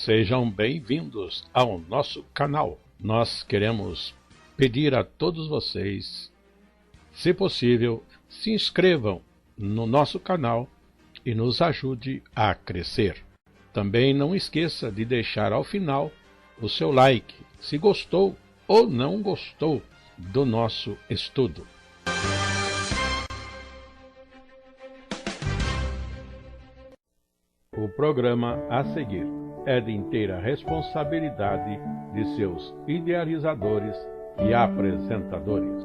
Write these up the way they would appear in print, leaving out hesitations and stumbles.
Sejam bem-vindos ao nosso canal. Nós queremos pedir a todos vocês, se possível, se inscrevam no nosso canal e nos ajude a crescer. Também não esqueça de deixar ao final o seu like, se gostou ou não gostou do nosso estudo. O programa a seguir é de inteira responsabilidade de seus idealizadores e apresentadores.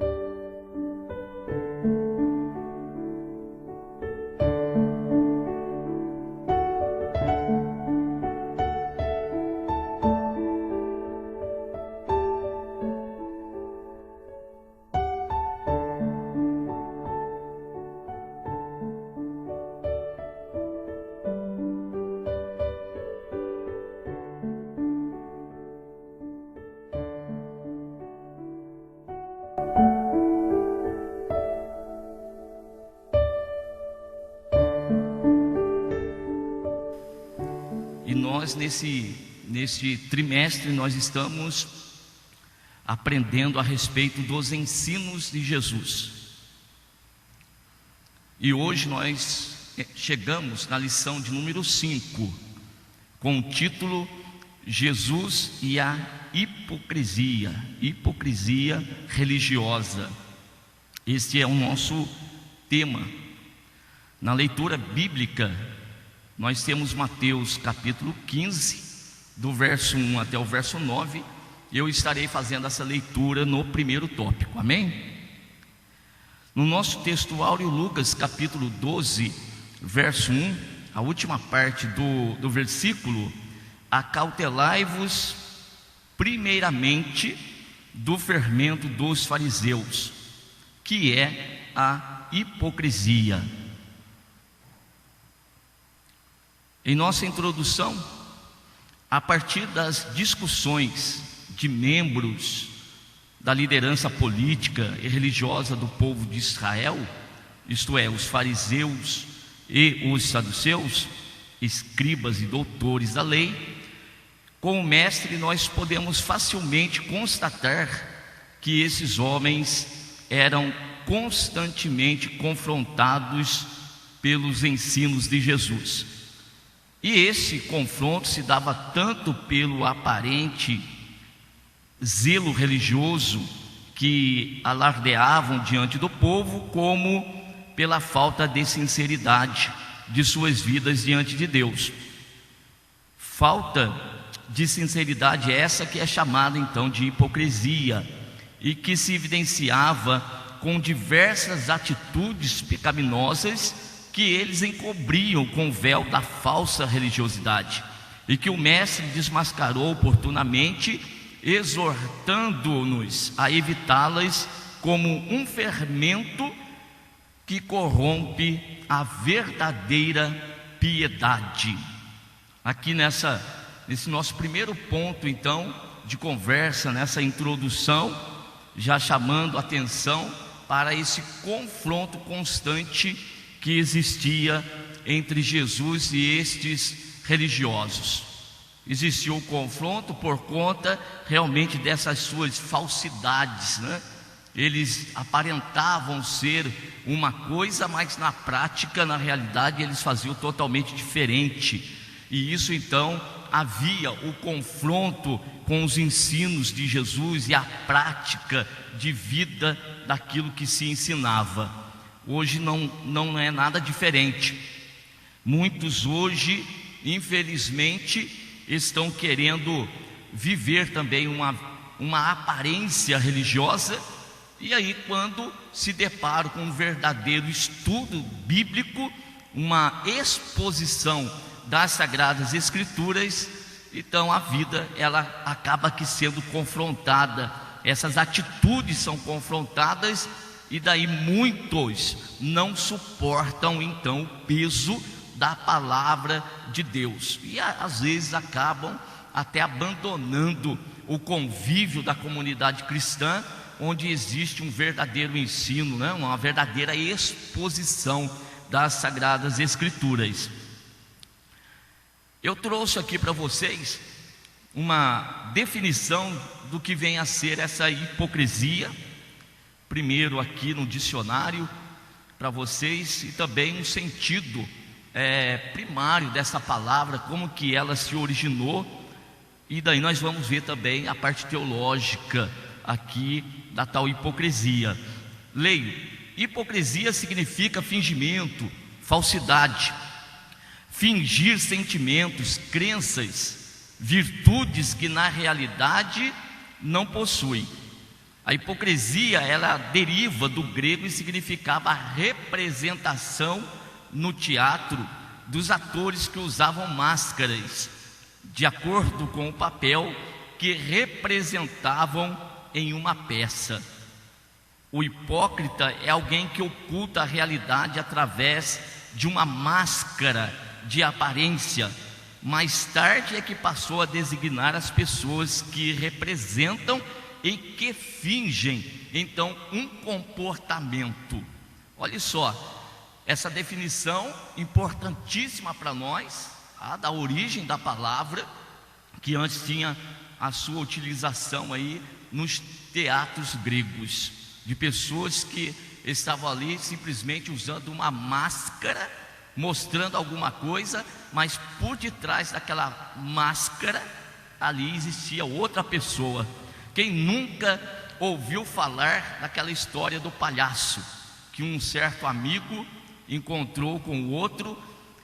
Neste trimestre nós estamos aprendendo a respeito dos ensinos de Jesus. E hoje nós chegamos na lição de número 5, com o título Jesus e a hipocrisia religiosa. Este é o nosso tema. Na leitura bíblica, nós temos Mateus capítulo 15, do verso 1 até o verso 9. Eu estarei fazendo essa leitura no primeiro tópico, amém? No nosso texto áureo, Lucas capítulo 12, verso 1, a última parte do versículo: acautelai-vos primeiramente do fermento dos fariseus, que é a hipocrisia. Em nossa introdução, a partir das discussões de membros da liderança política e religiosa do povo de Israel, isto é, os fariseus e os saduceus, escribas e doutores da lei, com o mestre nós podemos facilmente constatar que esses homens eram constantemente confrontados pelos ensinos de Jesus. E esse confronto se dava tanto pelo aparente zelo religioso que alardeavam diante do povo, como pela falta de sinceridade de suas vidas diante de Deus. Falta de sinceridade essa que é chamada então de hipocrisia, e que se evidenciava com diversas atitudes pecaminosas que eles encobriam com o véu da falsa religiosidade, e que o mestre desmascarou oportunamente, exortando-nos a evitá-las como um fermento que corrompe a verdadeira piedade. Aqui nesse nosso primeiro ponto então de conversa, nessa introdução, já chamando atenção para esse confronto constante que existia entre Jesus e estes religiosos. Existia um confronto por conta realmente dessas suas falsidades, né? Eles aparentavam ser uma coisa, mas na prática, na realidade, eles faziam totalmente diferente. E isso então havia o confronto com os ensinos de Jesus e a prática de vida daquilo que se ensinava. Hoje não é nada diferente. Muitos hoje, infelizmente, estão querendo viver também uma aparência religiosa, e aí quando se deparam com um verdadeiro estudo bíblico, uma exposição das Sagradas Escrituras, então a vida ela acaba que sendo confrontada, essas atitudes são confrontadas, e daí muitos não suportam então o peso da palavra de Deus, e às vezes acabam até abandonando o convívio da comunidade cristã, onde existe um verdadeiro ensino, né? Uma verdadeira exposição das Sagradas Escrituras. Eu trouxe aqui para vocês uma definição do que vem a ser essa hipocrisia. Primeiro aqui no dicionário para vocês, e também um sentido primário dessa palavra, como que ela se originou, e daí nós vamos ver também a parte teológica aqui da tal hipocrisia. Leio: hipocrisia significa fingimento, falsidade, fingir sentimentos, crenças, virtudes que na realidade não possui. A hipocrisia, ela deriva do grego e significava a representação no teatro dos atores que usavam máscaras, de acordo com o papel que representavam em uma peça. O hipócrita é alguém que oculta a realidade através de uma máscara de aparência. Mais tarde é que passou a designar as pessoas que representam e que fingem, então, um comportamento. Olha só, essa definição importantíssima para nós, da origem da palavra, que antes tinha a sua utilização aí nos teatros gregos, de pessoas que estavam ali simplesmente usando uma máscara, mostrando alguma coisa, mas por detrás daquela máscara ali existia outra pessoa. Quem nunca ouviu falar daquela história do palhaço, que um certo amigo encontrou com o outro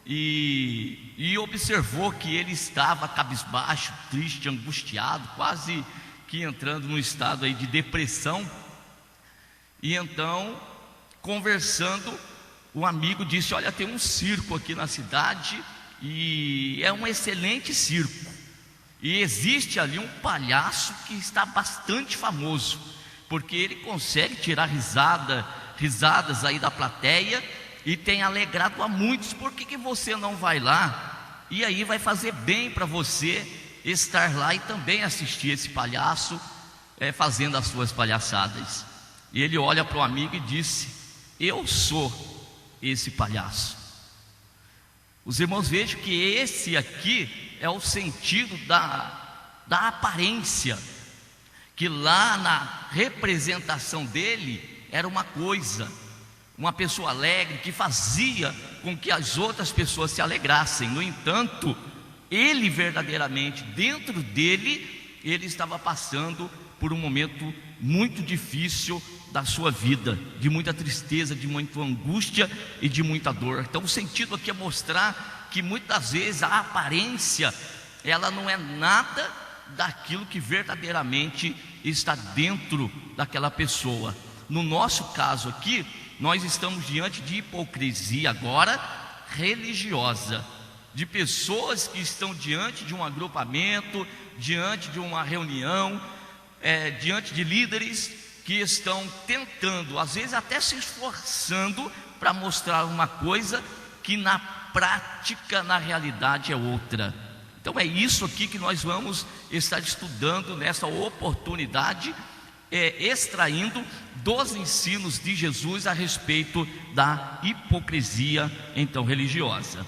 e observou que ele estava cabisbaixo, triste, angustiado, quase que entrando num estado aí de depressão. E então, conversando, o amigo disse: olha, tem um circo aqui na cidade e é um excelente circo, e existe ali um palhaço que está bastante famoso, porque ele consegue tirar risadas aí da plateia e tem alegrado a muitos. Por que você não vai lá? E aí vai fazer bem para você estar lá e também assistir esse palhaço fazendo as suas palhaçadas. E ele olha para o amigo e disse: eu sou esse palhaço. Os irmãos, vejam que esse aqui é o sentido da aparência, que lá na representação dele era uma coisa, uma pessoa alegre que fazia com que as outras pessoas se alegrassem. No entanto, ele verdadeiramente, dentro dele, ele estava passando por um momento muito difícil da sua vida, de muita tristeza, de muita angústia e de muita dor. Então o sentido aqui é mostrar que muitas vezes a aparência, ela não é nada daquilo que verdadeiramente está dentro daquela pessoa. No nosso caso aqui, nós estamos diante de hipocrisia agora religiosa, de pessoas que estão diante de um agrupamento, diante de uma reunião, diante de líderes que estão tentando, às vezes até se esforçando para mostrar uma coisa que na prática, na realidade, é outra. Então é isso aqui que nós vamos estar estudando nessa oportunidade, extraindo dos ensinos de Jesus a respeito da hipocrisia então religiosa.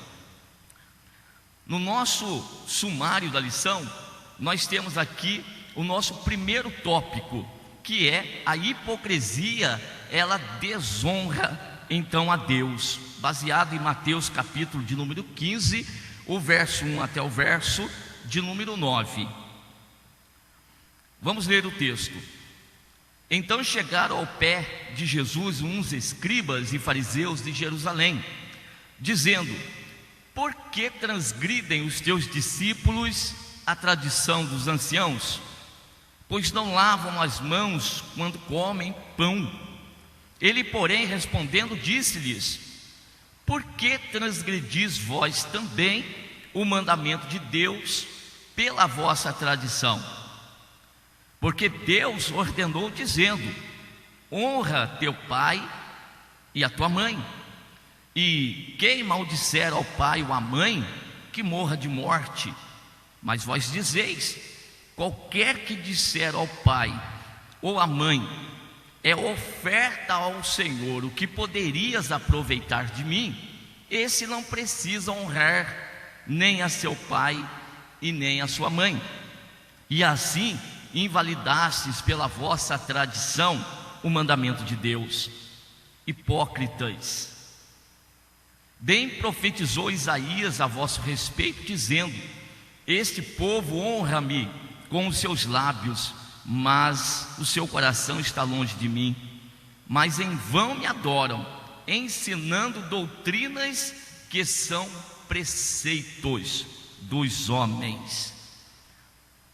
No nosso sumário da lição, nós temos aqui o nosso primeiro tópico, que é a hipocrisia, ela desonra então a Deus, baseado em Mateus capítulo de número 15, o verso 1 até o verso de número 9. Vamos ler o texto. Então chegaram ao pé de Jesus uns escribas e fariseus de Jerusalém, dizendo: por que transgridem os teus discípulos a tradição dos anciãos? Pois não lavam as mãos quando comem pão. Ele, porém, respondendo, disse-lhes: por que transgredis vós também o mandamento de Deus pela vossa tradição? Porque Deus ordenou dizendo: honra teu pai e a tua mãe, e quem maldisser ao pai ou à mãe, que morra de morte. Mas vós dizeis: qualquer que disser ao pai ou à mãe, é oferta ao Senhor o que poderias aproveitar de mim, esse não precisa honrar nem a seu pai e nem a sua mãe, e assim invalidastes pela vossa tradição o mandamento de Deus. Hipócritas! Bem profetizou Isaías a vosso respeito, dizendo: este povo honra-me com os seus lábios, mas o seu coração está longe de mim. Mas em vão me adoram, ensinando doutrinas que são preceitos dos homens.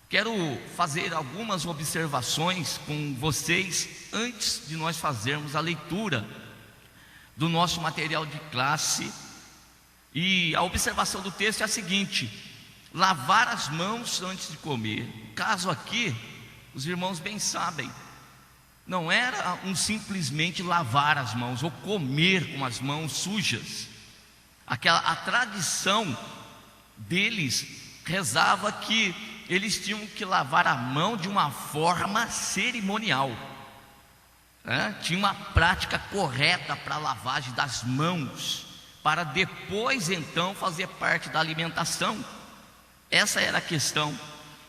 Quero fazer algumas observações com vocês antes de nós fazermos a leitura do nosso material de classe. E a observação do texto é a seguinte: lavar as mãos antes de comer. O caso aqui, os irmãos bem sabem, não era simplesmente lavar as mãos ou comer com as mãos sujas. A tradição deles rezava que eles tinham que lavar a mão de uma forma cerimonial, tinha uma prática correta para a lavagem das mãos, para depois então fazer parte da alimentação. Essa era a questão.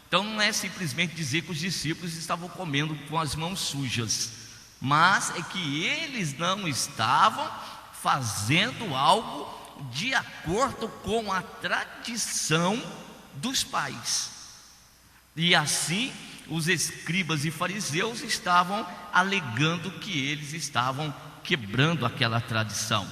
Então não é simplesmente dizer que os discípulos estavam comendo com as mãos sujas, mas é que eles não estavam fazendo algo de acordo com a tradição dos pais. E assim os escribas e fariseus estavam alegando que eles estavam quebrando aquela tradição.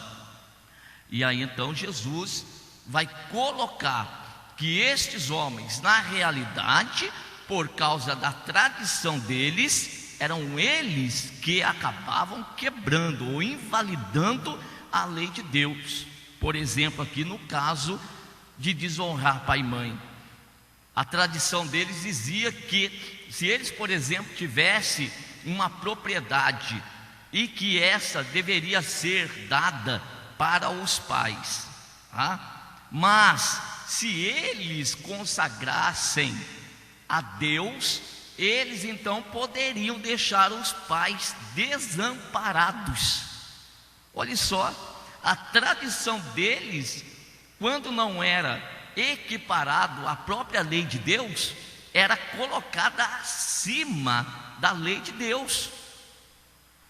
E aí então Jesus vai colocar que estes homens, na realidade, por causa da tradição deles, eram eles que acabavam quebrando ou invalidando a lei de Deus. Por exemplo, aqui no caso de desonrar pai e mãe, a tradição deles dizia que se eles, por exemplo, tivessem uma propriedade e que essa deveria ser dada para os pais, mas se eles consagrassem a Deus, eles então poderiam deixar os pais desamparados. Olha só, a tradição deles, quando não era equiparado à própria lei de Deus, era colocada acima da lei de Deus.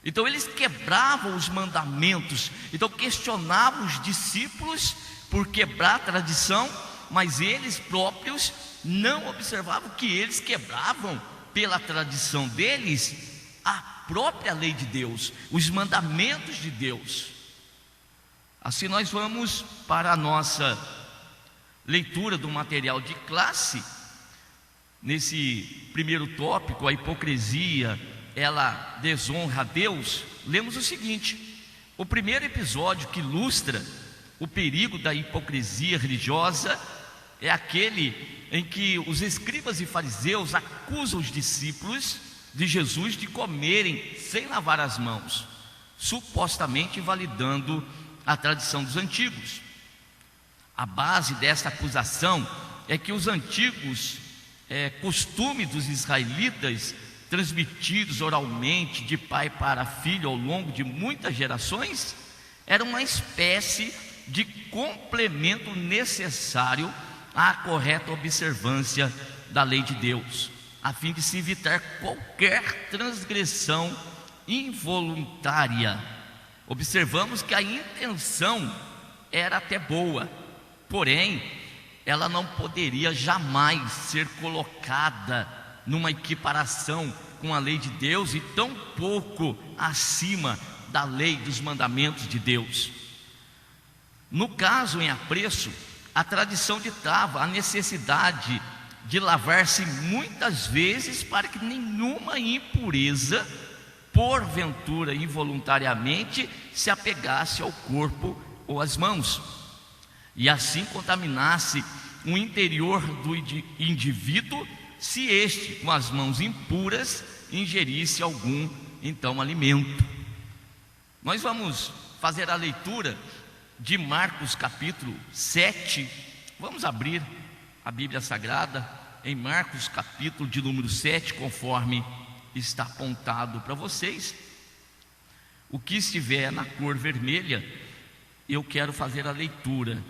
Então eles quebravam os mandamentos, então questionavam os discípulos por quebrar a tradição, mas eles próprios não observavam que eles quebravam pela tradição deles a própria lei de Deus, os mandamentos de Deus. Assim nós vamos para a nossa leitura do material de classe. Nesse primeiro tópico, a hipocrisia, ela desonra a Deus. Lemos o seguinte: o primeiro episódio que ilustra o perigo da hipocrisia religiosa é aquele em que os escribas e fariseus acusam os discípulos de Jesus de comerem sem lavar as mãos, supostamente invalidando a tradição dos antigos. A base desta acusação é que os antigos costumes dos israelitas, transmitidos oralmente de pai para filho ao longo de muitas gerações, era uma espécie de complemento necessário à correta observância da lei de Deus, a fim de se evitar qualquer transgressão involuntária. Observamos que a intenção era até boa, porém ela não poderia jamais ser colocada numa equiparação com a lei de Deus e tão pouco acima da lei dos mandamentos de Deus. No caso em apreço, a tradição ditava a necessidade de lavar-se muitas vezes para que nenhuma impureza, porventura involuntariamente, se apegasse ao corpo ou às mãos, e assim contaminasse o interior do indivíduo, se este, com as mãos impuras, ingerisse algum então alimento. Nós vamos fazer a leitura de Marcos capítulo 7. Vamos abrir a Bíblia Sagrada em Marcos capítulo de número 7, conforme está apontado para vocês. O que estiver na cor vermelha, eu quero fazer a leitura.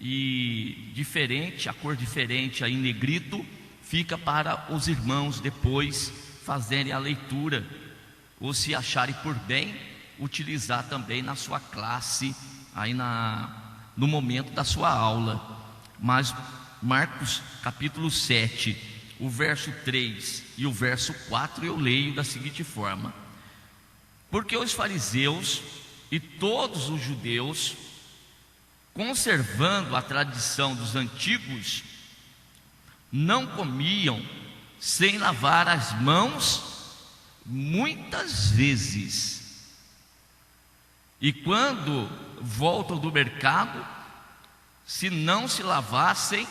e diferente, a cor diferente aí, negrito, fica para os irmãos depois fazerem a leitura, ou se acharem por bem, utilizar também na sua classe, aí no momento da sua aula. Mas Marcos capítulo 7, o verso 3 e o verso 4 eu leio da seguinte forma: porque os fariseus e todos os judeus, conservando a tradição dos antigos, não comiam sem lavar as mãos muitas vezes. E quando voltam do mercado, se não se lavassem,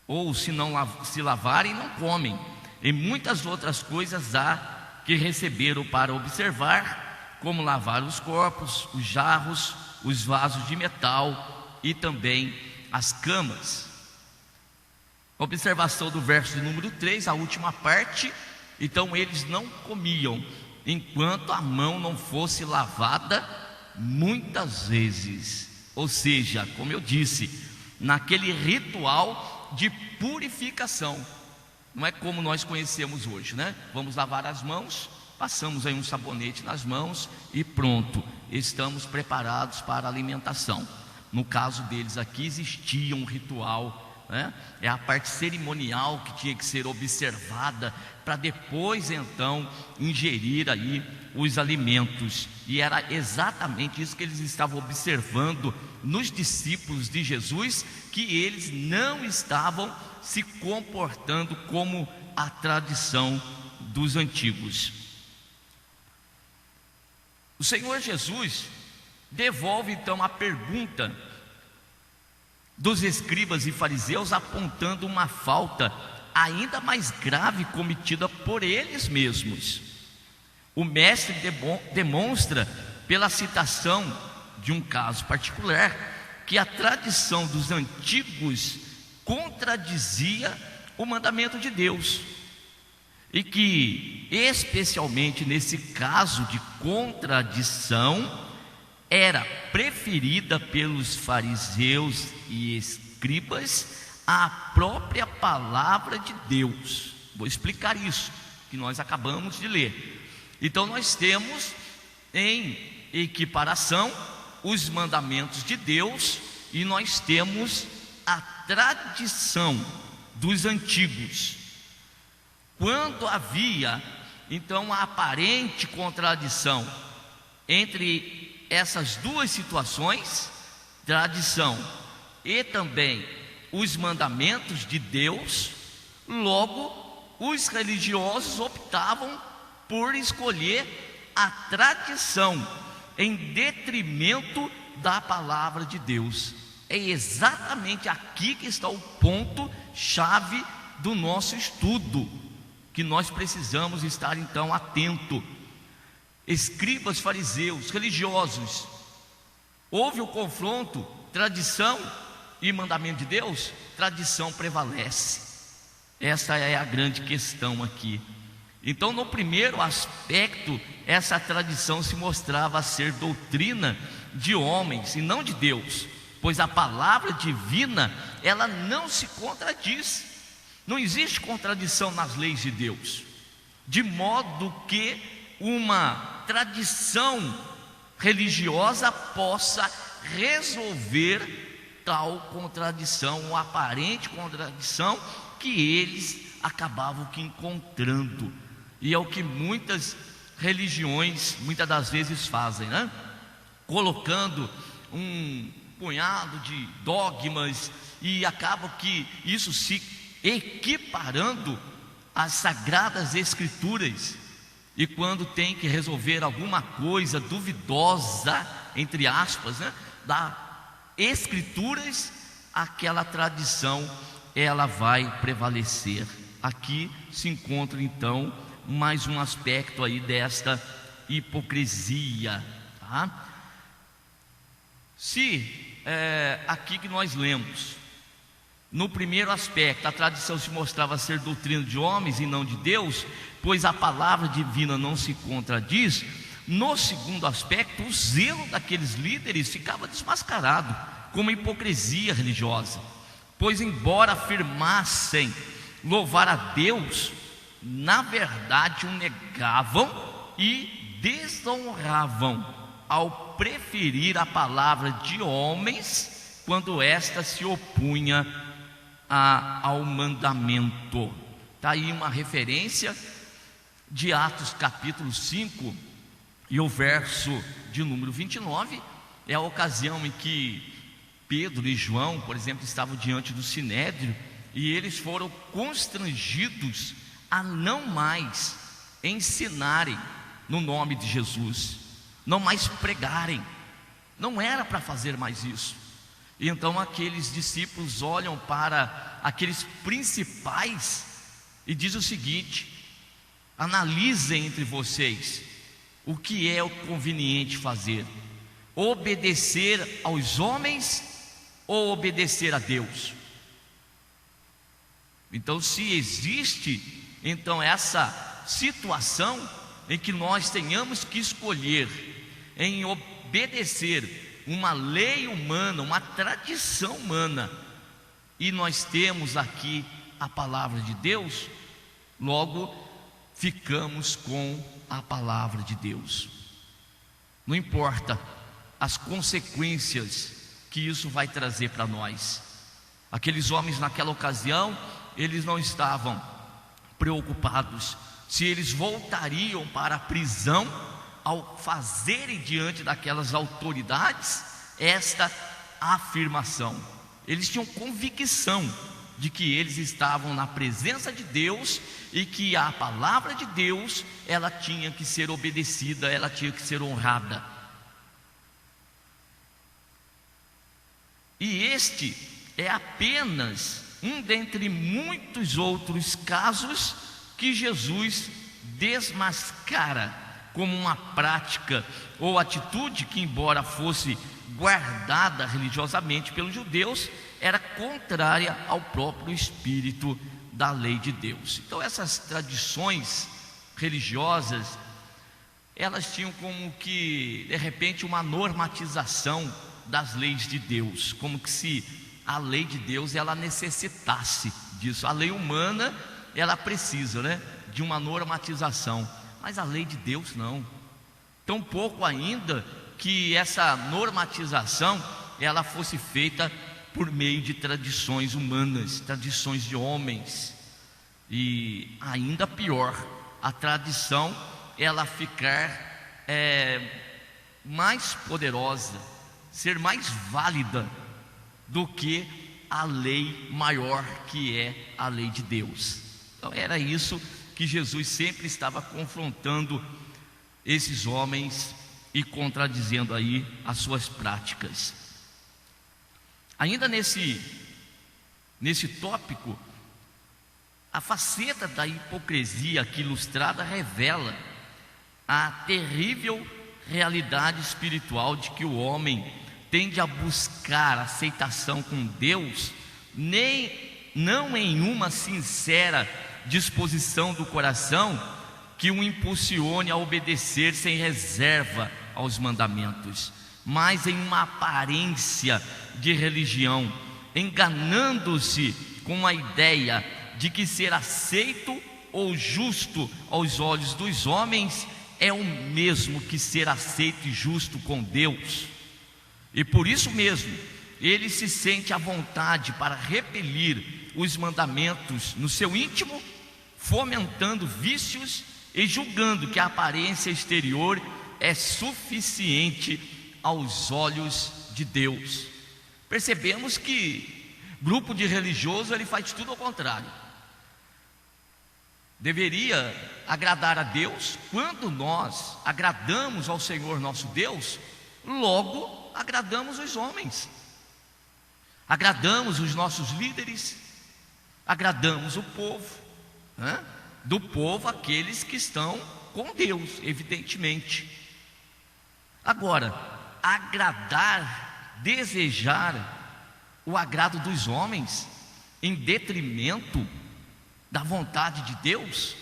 ou se não se lavarem, não comem. E muitas outras coisas há que receberam para observar, como lavar os corpos, os jarros, os vasos de metal e também as camas. Observação do verso de número 3, a última parte. Então eles não comiam enquanto a mão não fosse lavada muitas vezes. Ou seja, como eu disse, naquele ritual de purificação. Não é como nós conhecemos hoje, né? Vamos lavar as mãos, passamos aí um sabonete nas mãos e pronto, estamos preparados para a alimentação. No caso deles aqui existia um ritual, né? É a parte cerimonial que tinha que ser observada para depois então ingerir aí os alimentos. E era exatamente isso que eles estavam observando nos discípulos de Jesus, que eles não estavam se comportando como a tradição dos antigos. O Senhor Jesus devolve então a pergunta dos escribas e fariseus, apontando uma falta ainda mais grave cometida por eles mesmos. O mestre demonstra, pela citação de um caso particular, que a tradição dos antigos contradizia o mandamento de Deus, e que, especialmente nesse caso de contradição, era preferida pelos fariseus e escribas a própria palavra de Deus. Vou explicar isso que nós acabamos de ler. Então nós temos em equiparação os mandamentos de Deus e nós temos a tradição dos antigos. Quando havia então a aparente contradição entre essas duas situações, tradição e também os mandamentos de Deus, logo os religiosos optavam por escolher a tradição em detrimento da palavra de Deus. É exatamente aqui que está o ponto chave do nosso estudo, que nós precisamos estar então atento. Escribas, fariseus, religiosos, houve o confronto, tradição e mandamento de Deus, tradição prevalece. Essa é a grande questão aqui. Então, no primeiro aspecto, essa tradição se mostrava ser doutrina de homens e não de Deus, pois a palavra divina, ela não se contradiz. Não existe contradição nas leis de Deus, de modo que uma tradição religiosa possa resolver tal contradição, ou aparente contradição que eles acabavam que encontrando. E é o que muitas religiões muitas das vezes fazem, né? Colocando um punhado de dogmas, e acaba que isso se equiparando às sagradas escrituras. E quando tem que resolver alguma coisa duvidosa, entre aspas, né, das escrituras, aquela tradição ela vai prevalecer. Aqui se encontra então mais um aspecto aí desta hipocrisia, tá? Se aqui que nós lemos, no primeiro aspecto, a tradição se mostrava ser doutrina de homens e não de Deus, pois a palavra divina não se contradiz. no segundo aspecto, o zelo daqueles líderes ficava desmascarado como hipocrisia religiosa, pois embora afirmassem louvar a Deus, na verdade o negavam e desonravam ao preferir a palavra de homens quando esta se opunha ao mandamento. Está aí uma referência de Atos capítulo 5 e o verso de número 29, é a ocasião em que Pedro e João, por exemplo, estavam diante do Sinédrio, e eles foram constrangidos a não mais ensinarem no nome de Jesus, não mais pregarem, não era para fazer mais isso. E então aqueles discípulos olham para aqueles principais e diz o seguinte: analisem entre vocês o que é o conveniente fazer, obedecer aos homens ou obedecer a Deus. Então, se existe então essa situação em que nós tenhamos que escolher em obedecer uma lei humana, uma tradição humana, e nós temos aqui a palavra de Deus, logo ficamos com a palavra de Deus. Não importa as consequências que isso vai trazer para nós. Aqueles homens naquela ocasião, eles não estavam preocupados se eles voltariam para a prisão ao fazerem diante daquelas autoridades esta afirmação. Eles tinham convicção de que eles estavam na presença de Deus e que a palavra de Deus, ela tinha que ser obedecida, ela tinha que ser honrada. E este é apenas um dentre muitos outros casos que Jesus desmascara como uma prática ou atitude que, embora fosse guardada religiosamente pelos judeus, era contrária ao próprio espírito da lei de Deus. Então essas tradições religiosas, elas tinham como que, de repente, uma normatização das leis de Deus, como que se a lei de Deus ela necessitasse disso. A lei humana, ela precisa, né, de uma normatização, mas a lei de Deus não. Tão pouco ainda que essa normatização ela fosse feita por meio de tradições humanas, tradições de homens. E ainda pior, a tradição ela ficar mais poderosa, ser mais válida do que a lei maior, que é a lei de Deus. Então era isso que Jesus sempre estava confrontando esses homens e contradizendo aí as suas práticas. Ainda nesse tópico, a faceta da hipocrisia aqui ilustrada revela a terrível realidade espiritual de que o homem tende a buscar aceitação com Deus, não em uma sincera disposição do coração que o impulsione a obedecer sem reserva aos mandamentos, mas em uma aparência de religião, enganando-se com a ideia de que ser aceito ou justo aos olhos dos homens é o mesmo que ser aceito e justo com Deus. E por isso mesmo, ele se sente à vontade para repelir os mandamentos no seu íntimo, fomentando vícios e julgando que a aparência exterior é suficiente aos olhos de Deus. Percebemos que grupo de religioso ele faz tudo ao contrário. Deveria agradar a Deus. Quando nós agradamos ao Senhor nosso Deus, logo agradamos os homens, agradamos os nossos líderes, agradamos o povo, né? Do povo aqueles que estão com Deus, evidentemente. Agora, agradar, desejar o agrado dos homens em detrimento da vontade de Deus.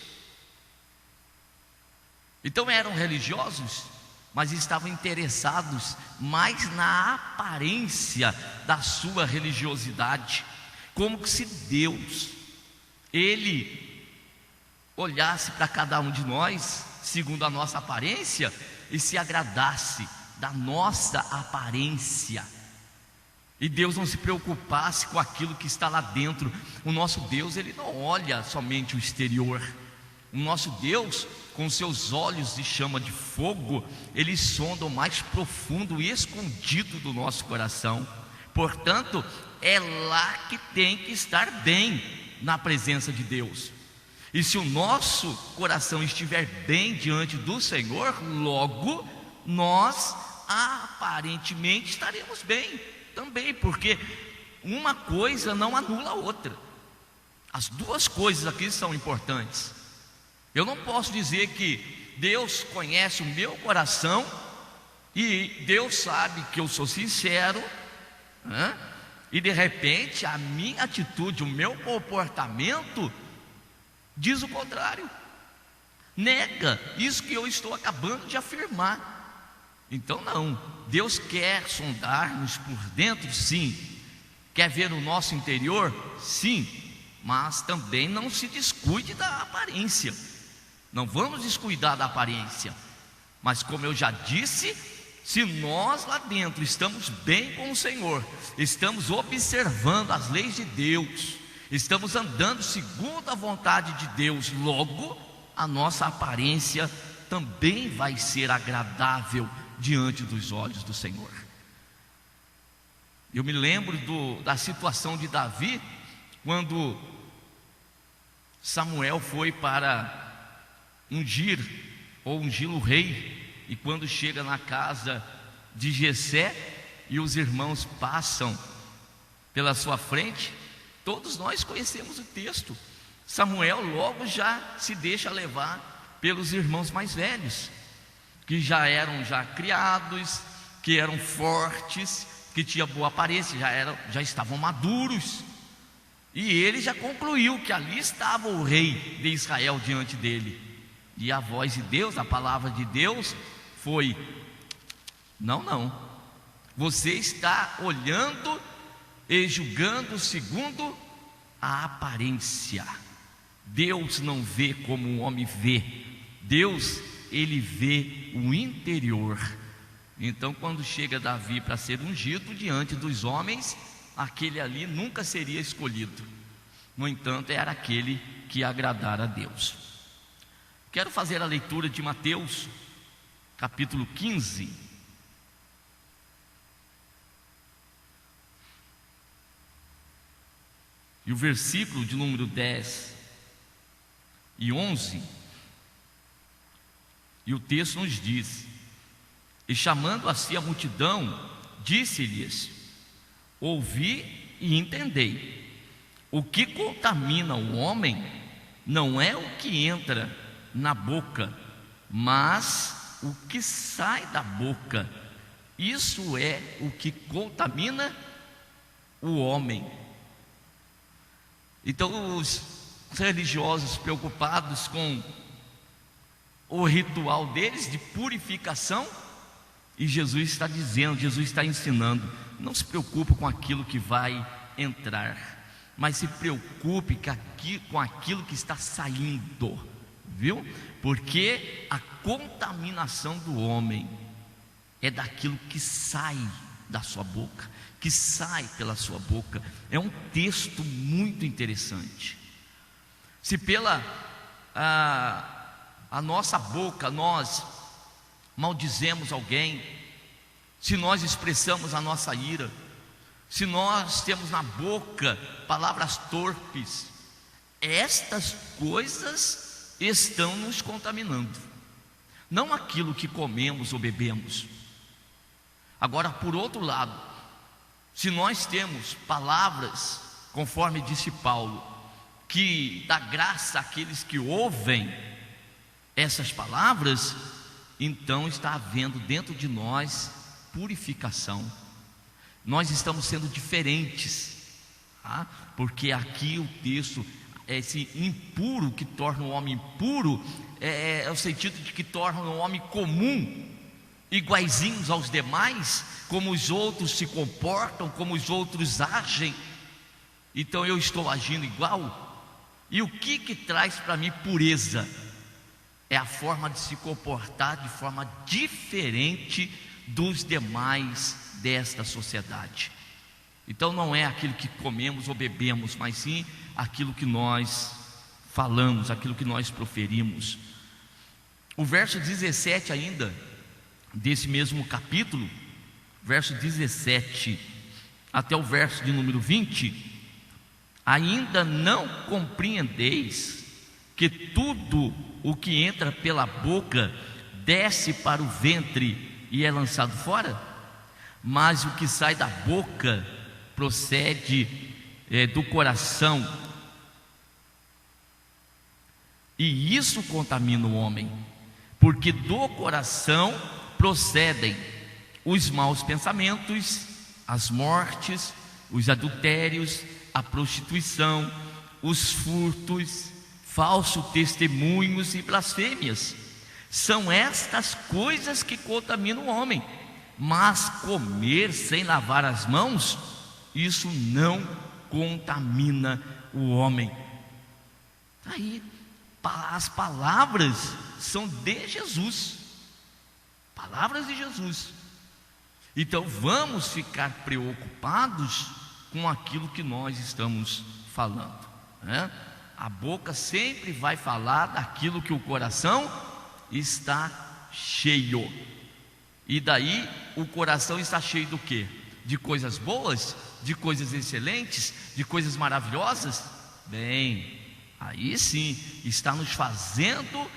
Então eram religiosos mas estavam interessados mais na aparência da sua religiosidade, como se Deus, Ele olhasse para cada um de nós, segundo a nossa aparência, e se agradasse da nossa aparência, e Deus não se preocupasse com aquilo que está lá dentro. O nosso Deus, Ele não olha somente o exterior. O nosso Deus, com seus olhos de chama de fogo, Ele sonda o mais profundo e escondido do nosso coração. Portanto, é lá que tem que estar bem, na presença de Deus. E se o nosso coração estiver bem diante do Senhor, logo nós aparentemente estaremos bem também, porque uma coisa não anula a outra. As duas coisas aqui são importantes. Eu não posso dizer que Deus conhece o meu coração e Deus sabe que eu sou sincero, né? E de repente a minha atitude, o meu comportamento diz o contrário, nega isso que eu estou acabando de afirmar. Então não, Deus quer sondar-nos por dentro, sim, quer ver o nosso interior, sim, mas também não se descuide da aparência. Não vamos descuidar da aparência, mas como eu já disse, se nós lá dentro estamos bem com o Senhor, estamos observando as leis de Deus, estamos andando segundo a vontade de Deus, logo a nossa aparência também vai ser agradável diante dos olhos do Senhor. Eu me lembro da situação de Davi, quando Samuel foi para ungir o rei, e quando chega na casa de Jessé e os irmãos passam pela sua frente, todos nós conhecemos o texto. Samuel logo já se deixa levar pelos irmãos mais velhos, que já eram criados, que eram fortes, que tinham boa aparência, já estavam maduros, e ele já concluiu que ali estava o rei de Israel diante dele. E a voz de Deus, a palavra de Deus foi: não, você está olhando e julgando segundo a aparência. Deus não vê como o homem vê. Deus, Ele vê o interior. Então quando chega Davi para ser ungido diante dos homens, aquele ali nunca seria escolhido. No entanto, era aquele que agradara a Deus. Quero fazer a leitura de Mateus, capítulo 15. E o versículo de número 10 e 11. E o texto nos diz: e chamando a si a multidão, disse-lhes: ouvi e entendei. O que contamina o homem não é o que entra na boca, mas o que sai da boca. Isso é o que contamina o homem. Então os religiosos, preocupados com o ritual deles de purificação, e Jesus está dizendo, Jesus está ensinando: não se preocupe com aquilo que vai entrar, mas se preocupe com aquilo que está saindo, viu? Porque a contaminação do homem é daquilo que sai da sua boca, que sai pela sua boca. É um texto muito interessante. Se pela a nossa boca nós maldizemos alguém, se nós expressamos a nossa ira, se nós temos na boca palavras torpes, estas coisas estão nos contaminando, não aquilo que comemos ou bebemos. Agora, por outro lado, se nós temos palavras, conforme disse Paulo, que dá graça àqueles que ouvem essas palavras, então está havendo dentro de nós purificação. Nós estamos sendo diferentes, tá? Porque aqui o texto, esse impuro que torna o homem impuro, é o sentido de que torna o homem comum, iguaizinhos aos demais, como os outros se comportam, como os outros agem, então eu estou agindo igual? E o que traz para mim pureza? É a forma de se comportar de forma diferente dos demais desta sociedade. Então não é aquilo que comemos ou bebemos, mas sim aquilo que nós falamos, aquilo que nós proferimos. O verso 17 ainda, desse mesmo capítulo, verso 17 até o verso de número 20, ainda não compreendeis que tudo o que entra pela boca desce para o ventre e é lançado fora? Mas o que sai da boca procede do coração, e isso contamina o homem, porque do coração procedem os maus pensamentos, as mortes, os adultérios, a prostituição, os furtos, falsos testemunhos e blasfêmias. São estas coisas que contaminam o homem. Mas comer sem lavar as mãos, isso não contamina o homem. Aí, as palavras são de Jesus, palavras de Jesus. Então vamos ficar preocupados com aquilo que nós estamos falando, né? A boca sempre vai falar daquilo que o coração está cheio. E daí o coração está cheio do quê? De coisas boas, de coisas excelentes, de coisas maravilhosas? Bem, aí sim está nos fazendo,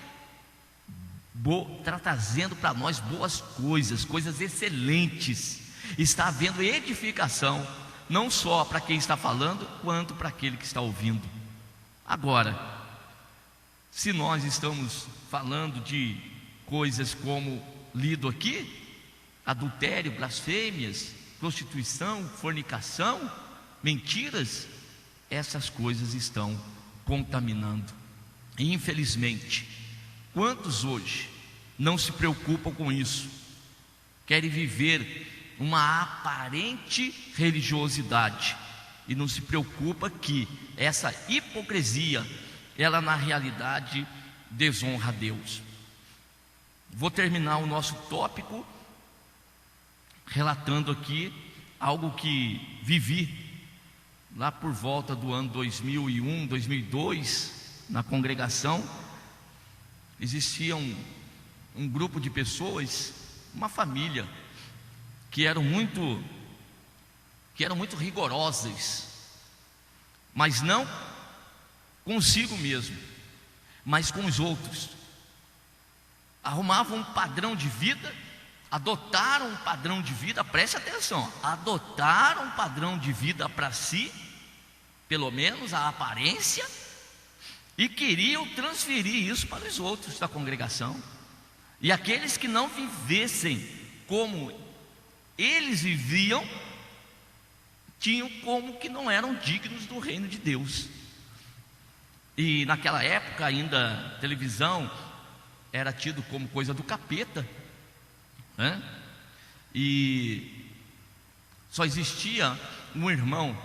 trazendo para nós boas coisas, coisas excelentes. Está havendo edificação, não só para quem está falando, quanto para aquele que está ouvindo. Agora, se nós estamos falando de coisas como lido aqui, adultério, blasfêmias, prostituição, fornicação, mentiras, essas coisas estão contaminando. E infelizmente, quantos hoje não se preocupam com isso? Querem viver uma aparente religiosidade e não se preocupa que essa hipocrisia, ela na realidade desonra a Deus. Vou terminar o nosso tópico relatando aqui algo que vivi lá por volta do ano 2001, 2002, na congregação. Existia um grupo de pessoas, uma família, que eram muito rigorosas, mas não consigo mesmo, mas com os outros. Arrumavam um padrão de vida, adotaram um padrão de vida, preste atenção, adotaram um padrão de vida para si, pelo menos a aparência, e queriam transferir isso para os outros da congregação. E aqueles que não vivessem como eles viviam, tinham como que não eram dignos do reino de Deus. E naquela época ainda televisão era tido como coisa do capeta, né? E só existia um irmão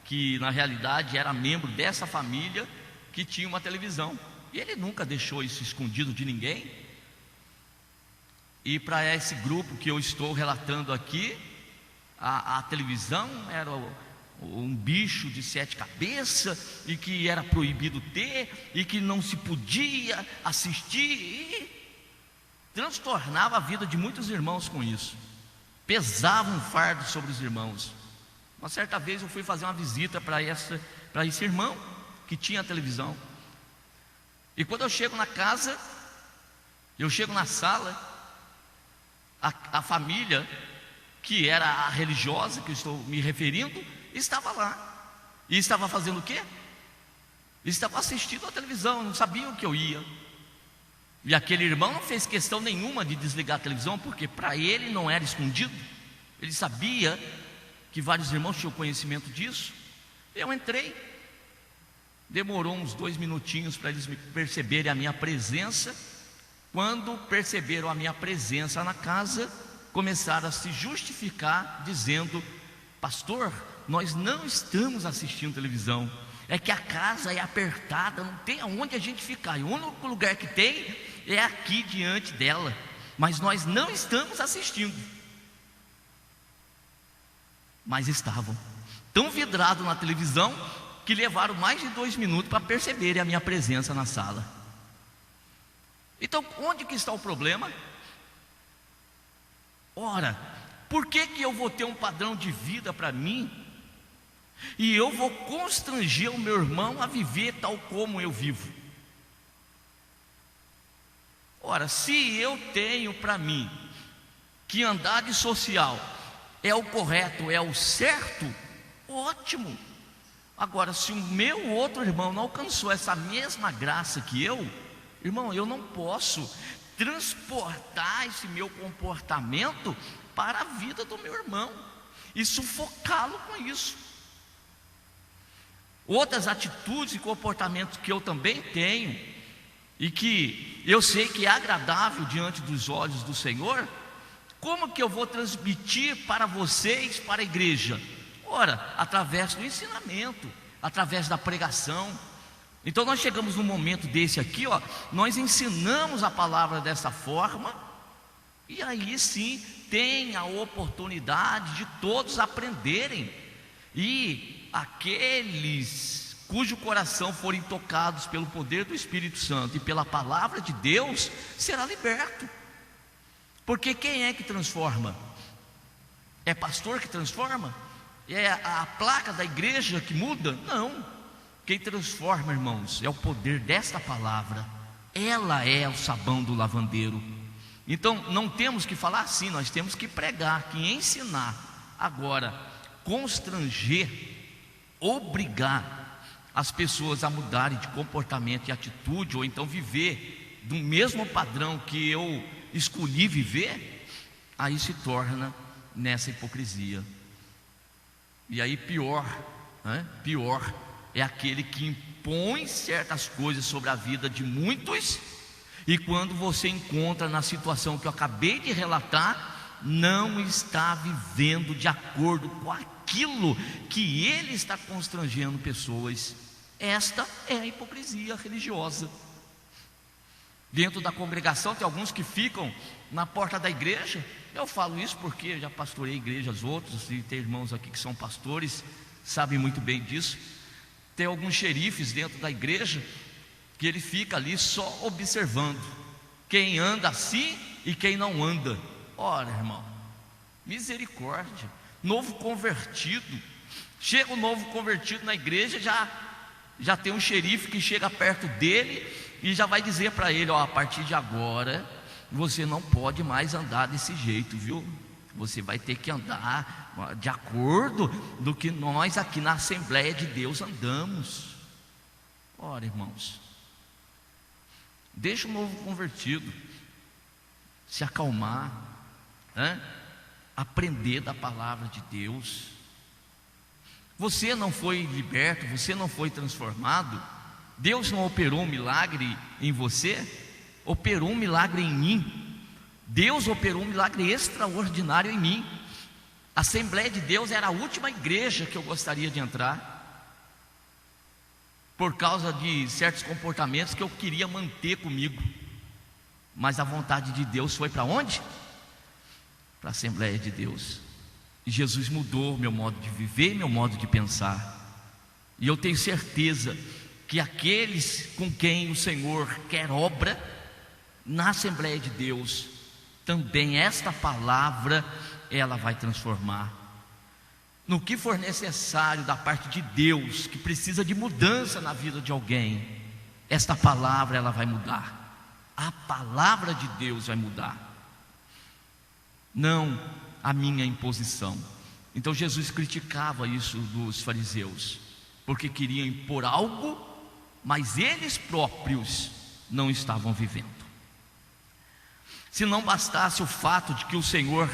que na realidade era membro dessa família, que tinha uma televisão, e ele nunca deixou isso escondido de ninguém. E para esse grupo que eu estou relatando aqui, a televisão era um bicho de 7 cabeças, e que era proibido ter, e que não se podia assistir, e transtornava a vida de muitos irmãos com isso, pesava um fardo sobre os irmãos. Uma certa vez eu fui fazer uma visita para esse irmão que tinha a televisão, e quando eu chego na casa, eu chego na sala, a família, que era a religiosa que eu estou me referindo, estava lá. E estava fazendo o quê? Estava assistindo a televisão, não sabiam que eu ia. E aquele irmão não fez questão nenhuma de desligar a televisão, porque para ele não era escondido. Ele sabia que vários irmãos tinham conhecimento disso. Eu entrei, demorou uns 2 minutinhos para eles perceberem a minha presença. quando perceberam a minha presença na casa, começaram a se justificar, dizendo: pastor, nós não estamos assistindo televisão, é que a casa é apertada, não tem aonde a gente ficar, e o único lugar que tem é aqui diante dela, mas nós não estamos assistindo. Mas estavam tão vidrados na televisão que levaram mais de 2 minutos para perceberem a minha presença na sala. Então, onde que está o problema? Ora, por que eu vou ter um padrão de vida para mim e eu vou constranger o meu irmão a viver tal como eu vivo? Ora, se eu tenho para mim que andar de social é o correto, é o certo, ótimo. Agora, se o meu outro irmão não alcançou essa mesma graça que eu, irmão, eu não posso transportar esse meu comportamento para a vida do meu irmão e sufocá-lo com isso. Outras atitudes e comportamentos que eu também tenho e que eu sei que é agradável diante dos olhos do Senhor, como que eu vou transmitir para vocês, para a igreja? Ora, através do ensinamento, através da pregação. Então nós chegamos num momento desse aqui, nós ensinamos a palavra dessa forma, e aí sim tem a oportunidade de todos aprenderem, e aqueles cujo coração forem tocados pelo poder do Espírito Santo e pela palavra de Deus, será liberto. Porque quem é que transforma? É pastor que transforma? É a placa da igreja que muda? Não. Quem transforma, irmãos, é o poder desta palavra. Ela é o sabão do lavandeiro. Então não temos que falar assim, nós temos que pregar, que ensinar. Agora, constranger, obrigar as pessoas a mudarem de comportamento e atitude, ou então viver do mesmo padrão que eu escolhi viver, aí se torna nessa hipocrisia. E aí pior é aquele que impõe certas coisas sobre a vida de muitos, e quando você encontra na situação que eu acabei de relatar, não está vivendo de acordo com aquilo que ele está constrangendo pessoas. Esta é a hipocrisia religiosa. Dentro da congregação tem alguns que ficam na porta da igreja. Eu falo isso porque eu já pastorei igrejas outras, e tem irmãos aqui que são pastores, sabem muito bem disso. Tem alguns xerifes dentro da igreja que ele fica ali só observando quem anda assim e quem não anda. Ora, irmão, misericórdia. Novo convertido, chega o novo convertido na igreja, já tem um xerife que chega perto dele e já vai dizer para ele: a partir de agora você não pode mais andar desse jeito, viu? Você vai ter que andar de acordo do que nós aqui na Assembleia de Deus andamos. Ora, irmãos, deixa o novo convertido se acalmar, aprender da palavra de Deus. Você não foi liberto, você não foi transformado, Deus não operou um milagre em você, operou um milagre em mim. Deus operou um milagre extraordinário em mim. A Assembleia de Deus era a última igreja que eu gostaria de entrar, por causa de certos comportamentos que eu queria manter comigo. Mas a vontade de Deus foi para onde? Para a Assembleia de Deus. E Jesus mudou meu modo de viver, meu modo de pensar. E eu tenho certeza que aqueles com quem o Senhor quer obra na Assembleia de Deus, também esta palavra ela vai transformar. No que for necessário da parte de Deus, que precisa de mudança na vida de alguém, esta palavra ela vai mudar. A palavra de Deus vai mudar, não a minha imposição. Então Jesus criticava isso dos fariseus, porque queriam impor algo, mas eles próprios não estavam vivendo. Se não bastasse o fato de que o Senhor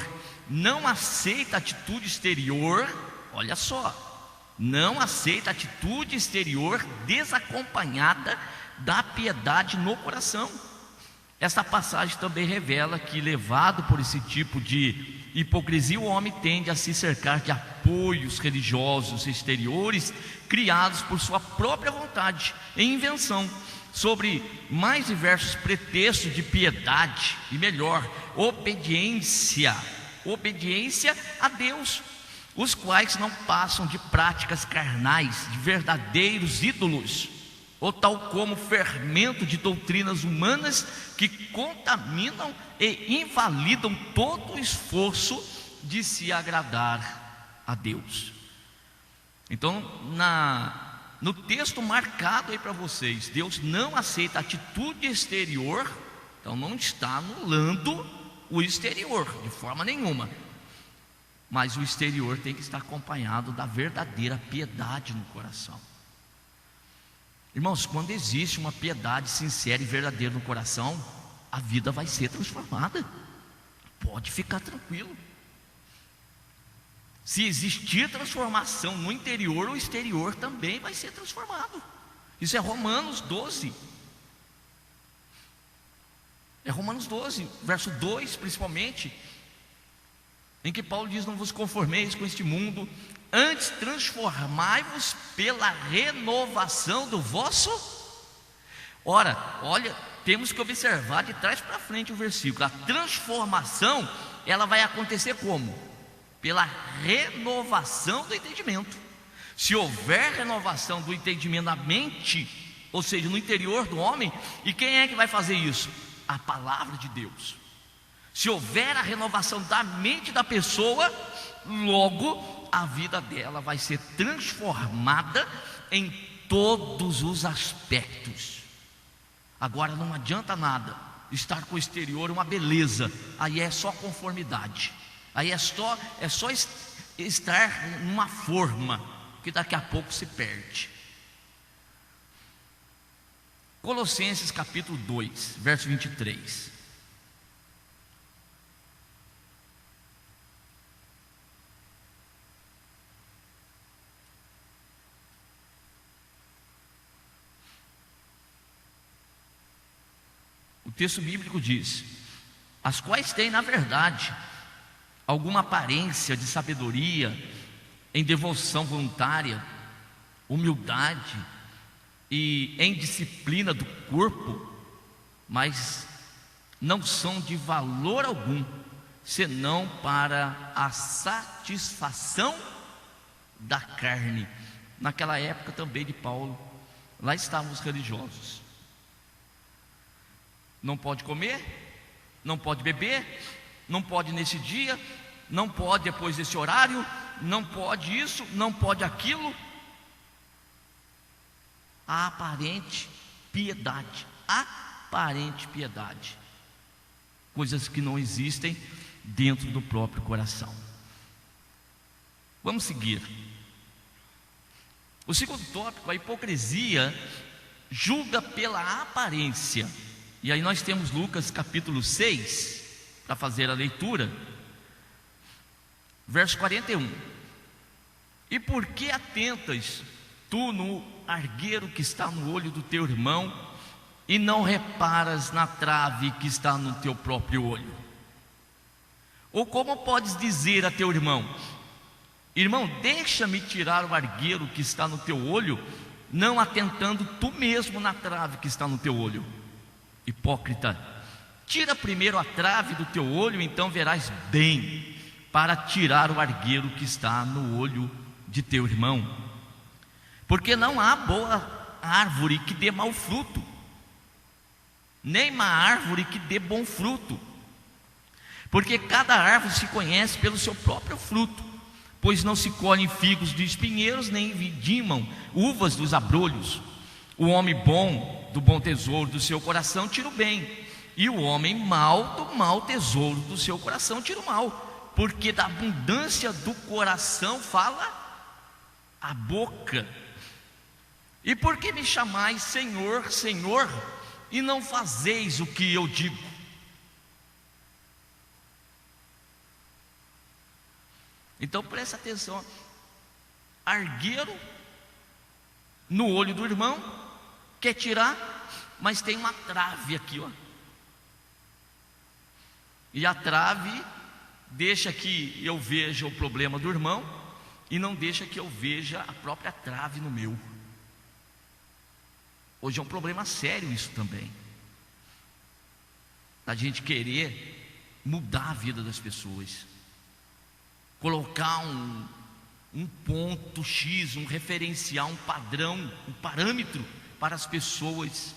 não aceita atitude exterior, olha só, não aceita atitude exterior desacompanhada da piedade no coração. Essa passagem também revela que, levado por esse tipo de hipocrisia, o homem tende a se cercar de apoios religiosos exteriores criados por sua própria vontade e invenção, sobre mais diversos pretextos de piedade e, melhor, obediência a Deus, os quais não passam de práticas carnais, de verdadeiros ídolos, ou tal como fermento de doutrinas humanas que contaminam e invalidam todo o esforço de se agradar a Deus. Então, no texto marcado aí para vocês, Deus não aceita atitude exterior, então não está anulando o exterior de forma nenhuma, mas o exterior tem que estar acompanhado da verdadeira piedade no coração. Irmãos, quando existe uma piedade sincera e verdadeira no coração, a vida vai ser transformada. Pode ficar tranquilo. Se existir transformação no interior, o exterior também vai ser transformado. Isso é Romanos 12. É Romanos 12, verso 2 principalmente, em que Paulo diz: não vos conformeis com este mundo, antes transformai-vos pela renovação do vosso. Ora, olha, temos que observar de trás para frente o versículo. A transformação, ela vai acontecer como? Pela renovação do entendimento. Se houver renovação do entendimento na mente, ou seja, no interior do homem, e quem é que vai fazer isso? A palavra de Deus. Se houver a renovação da mente da pessoa, logo a vida dela vai ser transformada em todos os aspectos. Agora não adianta nada estar com o exterior uma beleza, aí é só conformidade, aí é só estar numa forma que daqui a pouco se perde. Colossenses capítulo 2, verso 23. O texto bíblico diz: as quais têm, na verdade, alguma aparência de sabedoria, em devoção voluntária, humildade e em disciplina do corpo, mas não são de valor algum, senão para a satisfação da carne. Naquela época também de Paulo, lá estavam os religiosos. Não pode comer, não pode beber, não pode nesse dia, não pode depois desse horário, não pode isso, não pode aquilo. A aparente piedade, coisas que não existem dentro do próprio coração. Vamos seguir. O segundo tópico, a hipocrisia julga pela aparência. E aí nós temos Lucas capítulo 6, para fazer a leitura, verso 41. E por que atentas tu no argueiro que está no olho do teu irmão, e não reparas na trave que está no teu próprio olho? Ou como podes dizer a teu irmão: irmão, deixa-me tirar o argueiro que está no teu olho, não atentando tu mesmo na trave que está no teu olho? Hipócrita, tira primeiro a trave do teu olho, então verás bem para tirar o argueiro que está no olho de teu irmão. Porque não há boa árvore que dê mau fruto, nem má árvore que dê bom fruto. Porque cada árvore se conhece pelo seu próprio fruto, pois não se colhem figos de espinheiros, nem vindimam uvas dos abrolhos. O homem bom do bom tesouro do seu coração tira o bem, e o homem mau do mau tesouro do seu coração tira o mal. Porque da abundância do coração fala a boca. E por que me chamais Senhor, Senhor, e não fazeis o que eu digo? Então presta atenção. Argueiro no olho do irmão, quer tirar, mas tem uma trave aqui, ó. E a trave deixa que eu veja o problema do irmão e não deixa que eu veja a própria trave no meu. Hoje é um problema sério isso também, a gente querer mudar a vida das pessoas, colocar um ponto X, um referencial, um padrão, um parâmetro para as pessoas,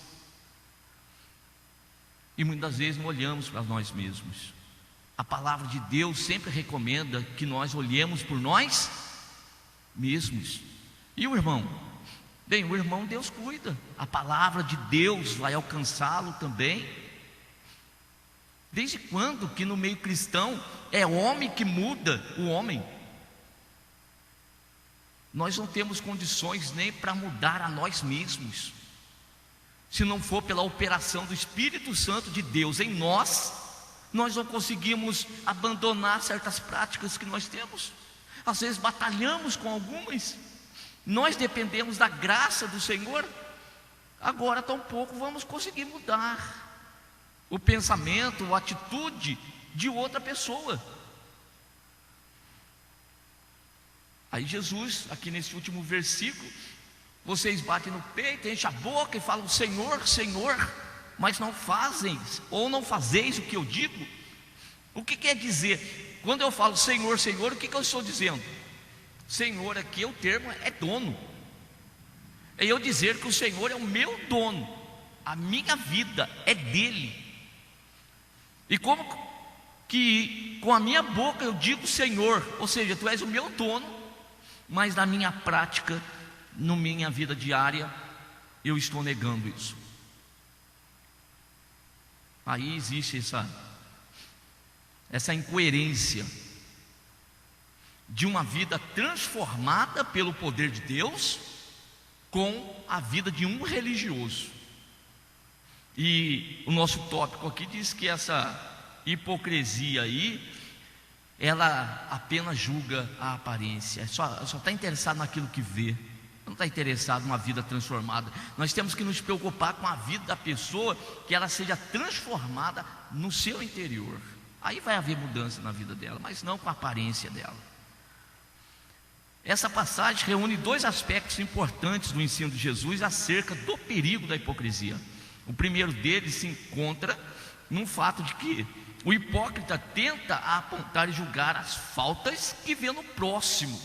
e muitas vezes não olhamos para nós mesmos. A palavra de Deus sempre recomenda que nós olhemos por nós mesmos. E o irmão? Bem, o irmão Deus cuida, a palavra de Deus vai alcançá-lo também. Desde quando que no meio cristão é homem que muda o homem? Nós não temos condições nem para mudar a nós mesmos, se não for pela operação do Espírito Santo de Deus em nós. Nós não conseguimos abandonar certas práticas que nós temos, às vezes batalhamos com algumas. Nós dependemos da graça do Senhor, agora tampouco vamos conseguir mudar o pensamento, a atitude de outra pessoa. Aí Jesus, aqui nesse último versículo, vocês batem no peito, enchem a boca e falam: Senhor, Senhor, mas não fazem, ou não fazeis o que eu digo. O que quer dizer? Quando eu falo Senhor, Senhor, o que eu estou dizendo? Senhor aqui, o termo é dono. É eu dizer que o Senhor é o meu dono, a minha vida é dele. E como que com a minha boca eu digo Senhor, ou seja, tu és o meu dono, mas na minha prática, na minha vida diária, eu estou negando isso. Aí existe essa incoerência de uma vida transformada pelo poder de Deus com a vida de um religioso. E o nosso tópico aqui diz que essa hipocrisia aí, ela apenas julga a aparência, só está interessado naquilo que vê, não está interessado numa vida transformada. Nós temos que nos preocupar com a vida da pessoa, que ela seja transformada no seu interior. Aí vai haver mudança na vida dela, mas não com a aparência dela. Essa passagem reúne dois aspectos importantes do ensino de Jesus acerca do perigo da hipocrisia. O primeiro deles se encontra no fato de que o hipócrita tenta apontar e julgar as faltas que vê no próximo,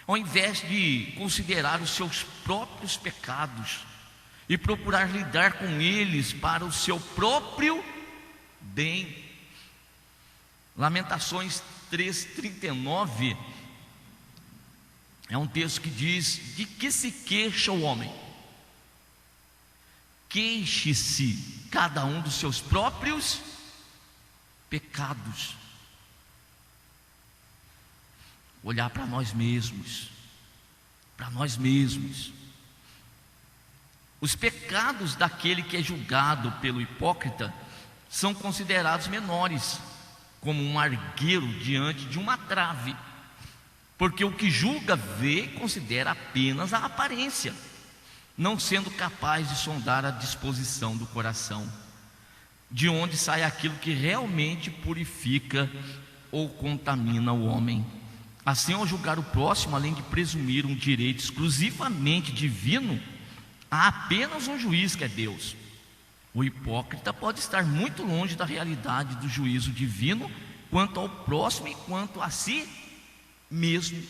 ao invés de considerar os seus próprios pecados e procurar lidar com eles para o seu próprio bem. Lamentações 3:39 é um texto que diz: de que se queixa o homem? Queixe-se cada um dos seus próprios pecados. Olhar para nós mesmos, Os pecados daquele que é julgado pelo hipócrita são considerados menores, como um argueiro diante de uma trave, porque o que julga vê e considera apenas a aparência, não sendo capaz de sondar a disposição do coração, de onde sai aquilo que realmente purifica ou contamina o homem. Assim, ao julgar o próximo, além de presumir um direito exclusivamente divino, há apenas um juiz, que é Deus. O hipócrita pode estar muito longe da realidade do juízo divino quanto ao próximo e quanto a si mesmo.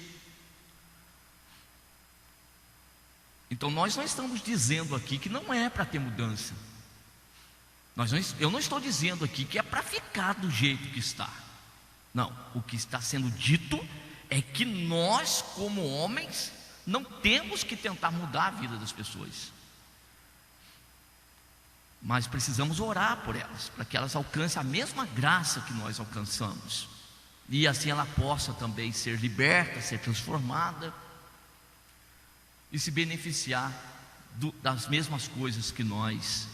Então nós não estamos dizendo aqui que não é para ter mudança. Eu não estou dizendo aqui que é para ficar do jeito que está. Não, o que está sendo dito é que nós, como homens, não temos que tentar mudar a vida das pessoas, mas precisamos orar por elas, para que elas alcancem a mesma graça que nós alcançamos, e assim ela possa também ser liberta, ser transformada e se beneficiar das mesmas coisas que nós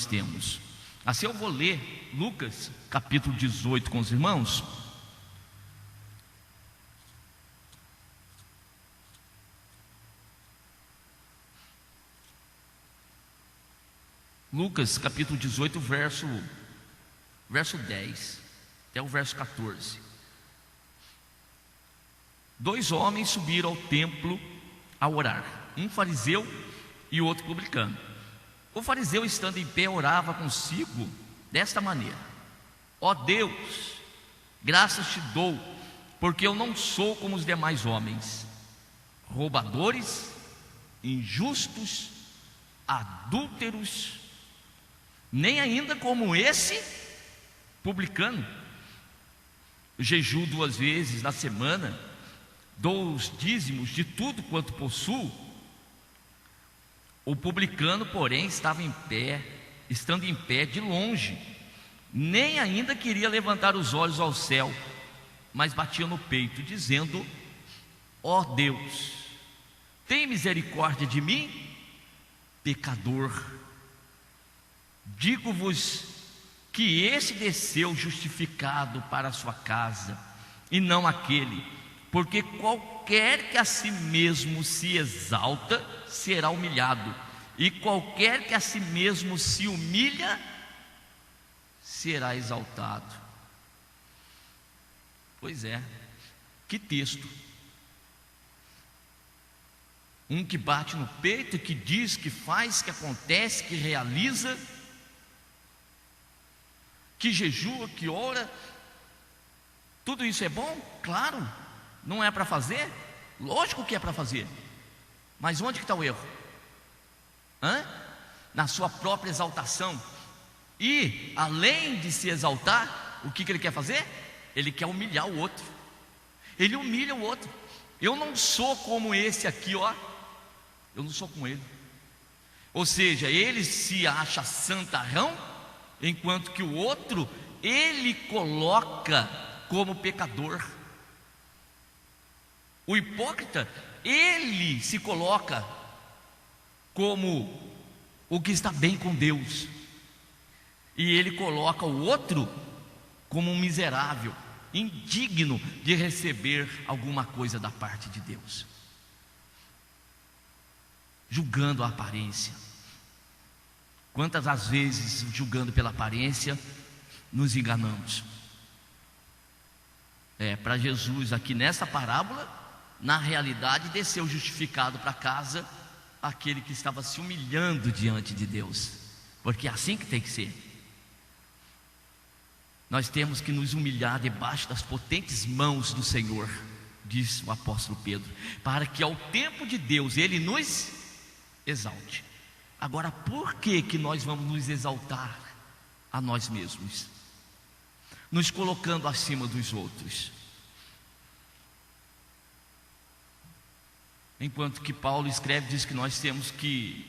temos. Assim eu vou ler Lucas capítulo 18 com os irmãos. Lucas capítulo 18, verso verso 10 até o verso 14. 2 homens subiram ao templo a orar, um fariseu e o outro publicano. O fariseu, estando em pé, orava consigo desta maneira: ó Deus, graças te dou, porque eu não sou como os demais homens, roubadores, injustos, adúlteros, nem ainda como esse publicano. Jejuo 2 vezes na semana, dou os dízimos de tudo quanto possuo. O publicano, porém, estando em pé de longe, nem ainda queria levantar os olhos ao céu, mas batia no peito, dizendo: ó Deus, tem misericórdia de mim, pecador. Digo-vos que esse desceu justificado para a sua casa, e não aquele, porque qualquer que a si mesmo se exalta, será humilhado, e qualquer que a si mesmo se humilha, será exaltado. Pois é, que texto. Um que bate no peito, que diz, que faz, que acontece, que realiza, que jejua, que ora. Tudo isso é bom? Claro. Não é para fazer? Lógico que é para fazer. Mas onde que está o erro? Na sua própria exaltação. E além de se exaltar, o que ele quer fazer? Ele quer humilhar o outro. Ele humilha o outro. Eu não sou como esse aqui, ó. Eu não sou como ele. Ou seja, ele se acha santarrão, enquanto que o outro, ele coloca como pecador. O hipócrita, ele se coloca como o que está bem com Deus, e ele coloca o outro como um miserável, indigno de receber alguma coisa da parte de Deus, julgando a aparência. Quantas as vezes, julgando pela aparência, nos enganamos? Para Jesus, aqui nessa parábola, na realidade, desceu justificado para casa aquele que estava se humilhando diante de Deus, porque é assim que tem que ser. Nós temos que nos humilhar debaixo das potentes mãos do Senhor, diz o apóstolo Pedro, para que ao tempo de Deus Ele nos exalte. Agora, por que nós vamos nos exaltar a nós mesmos, nos colocando acima dos outros? Enquanto que Paulo escreve, diz que nós temos que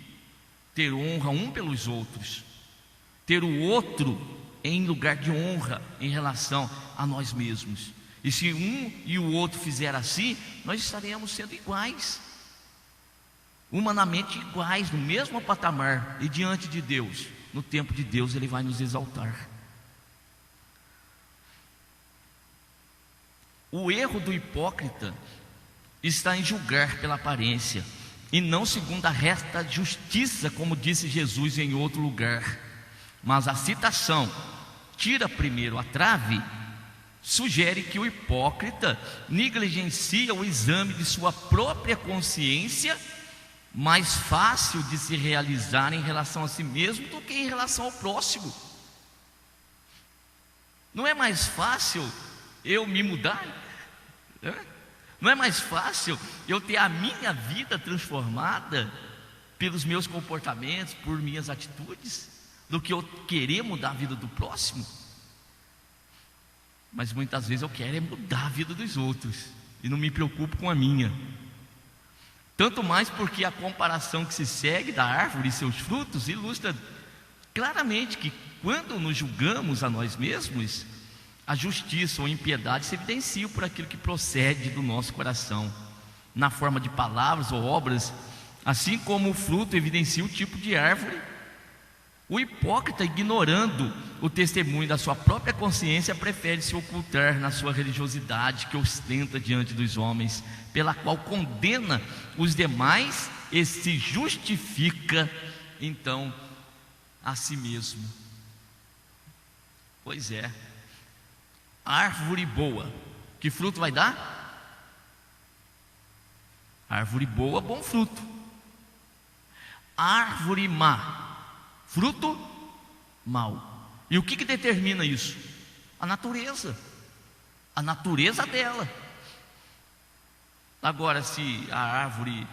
ter honra um pelos outros, ter o outro em lugar de honra em relação a nós mesmos. E se um e o outro fizer assim, nós estaremos sendo iguais, humanamente iguais, no mesmo patamar. E diante de Deus, no tempo de Deus, Ele vai nos exaltar. O erro do hipócrita está em julgar pela aparência, e não segundo a reta justiça, como disse Jesus em outro lugar. Mas a citação, tira primeiro a trave, sugere que o hipócrita negligencia o exame de sua própria consciência, mais fácil de se realizar em relação a si mesmo do que em relação ao próximo. Não é mais fácil eu me mudar? Não é mais fácil eu ter a minha vida transformada pelos meus comportamentos, por minhas atitudes, do que eu querer mudar a vida do próximo? Mas muitas vezes eu quero é mudar a vida dos outros, e não me preocupo com a minha. Tanto mais porque a comparação que se segue da árvore e seus frutos ilustra claramente que quando nos julgamos a nós mesmos, a justiça ou a impiedade se evidenciam por aquilo que procede do nosso coração, na forma de palavras ou obras, assim como o fruto evidencia o tipo de árvore. O hipócrita, ignorando o testemunho da sua própria consciência, prefere se ocultar na sua religiosidade que ostenta diante dos homens, pela qual condena os demais e se justifica então a si mesmo. Pois é. Árvore boa, que fruto vai dar? Árvore boa, bom fruto. Árvore má, fruto mau. E o que determina isso? A natureza dela. Agora, se a árvore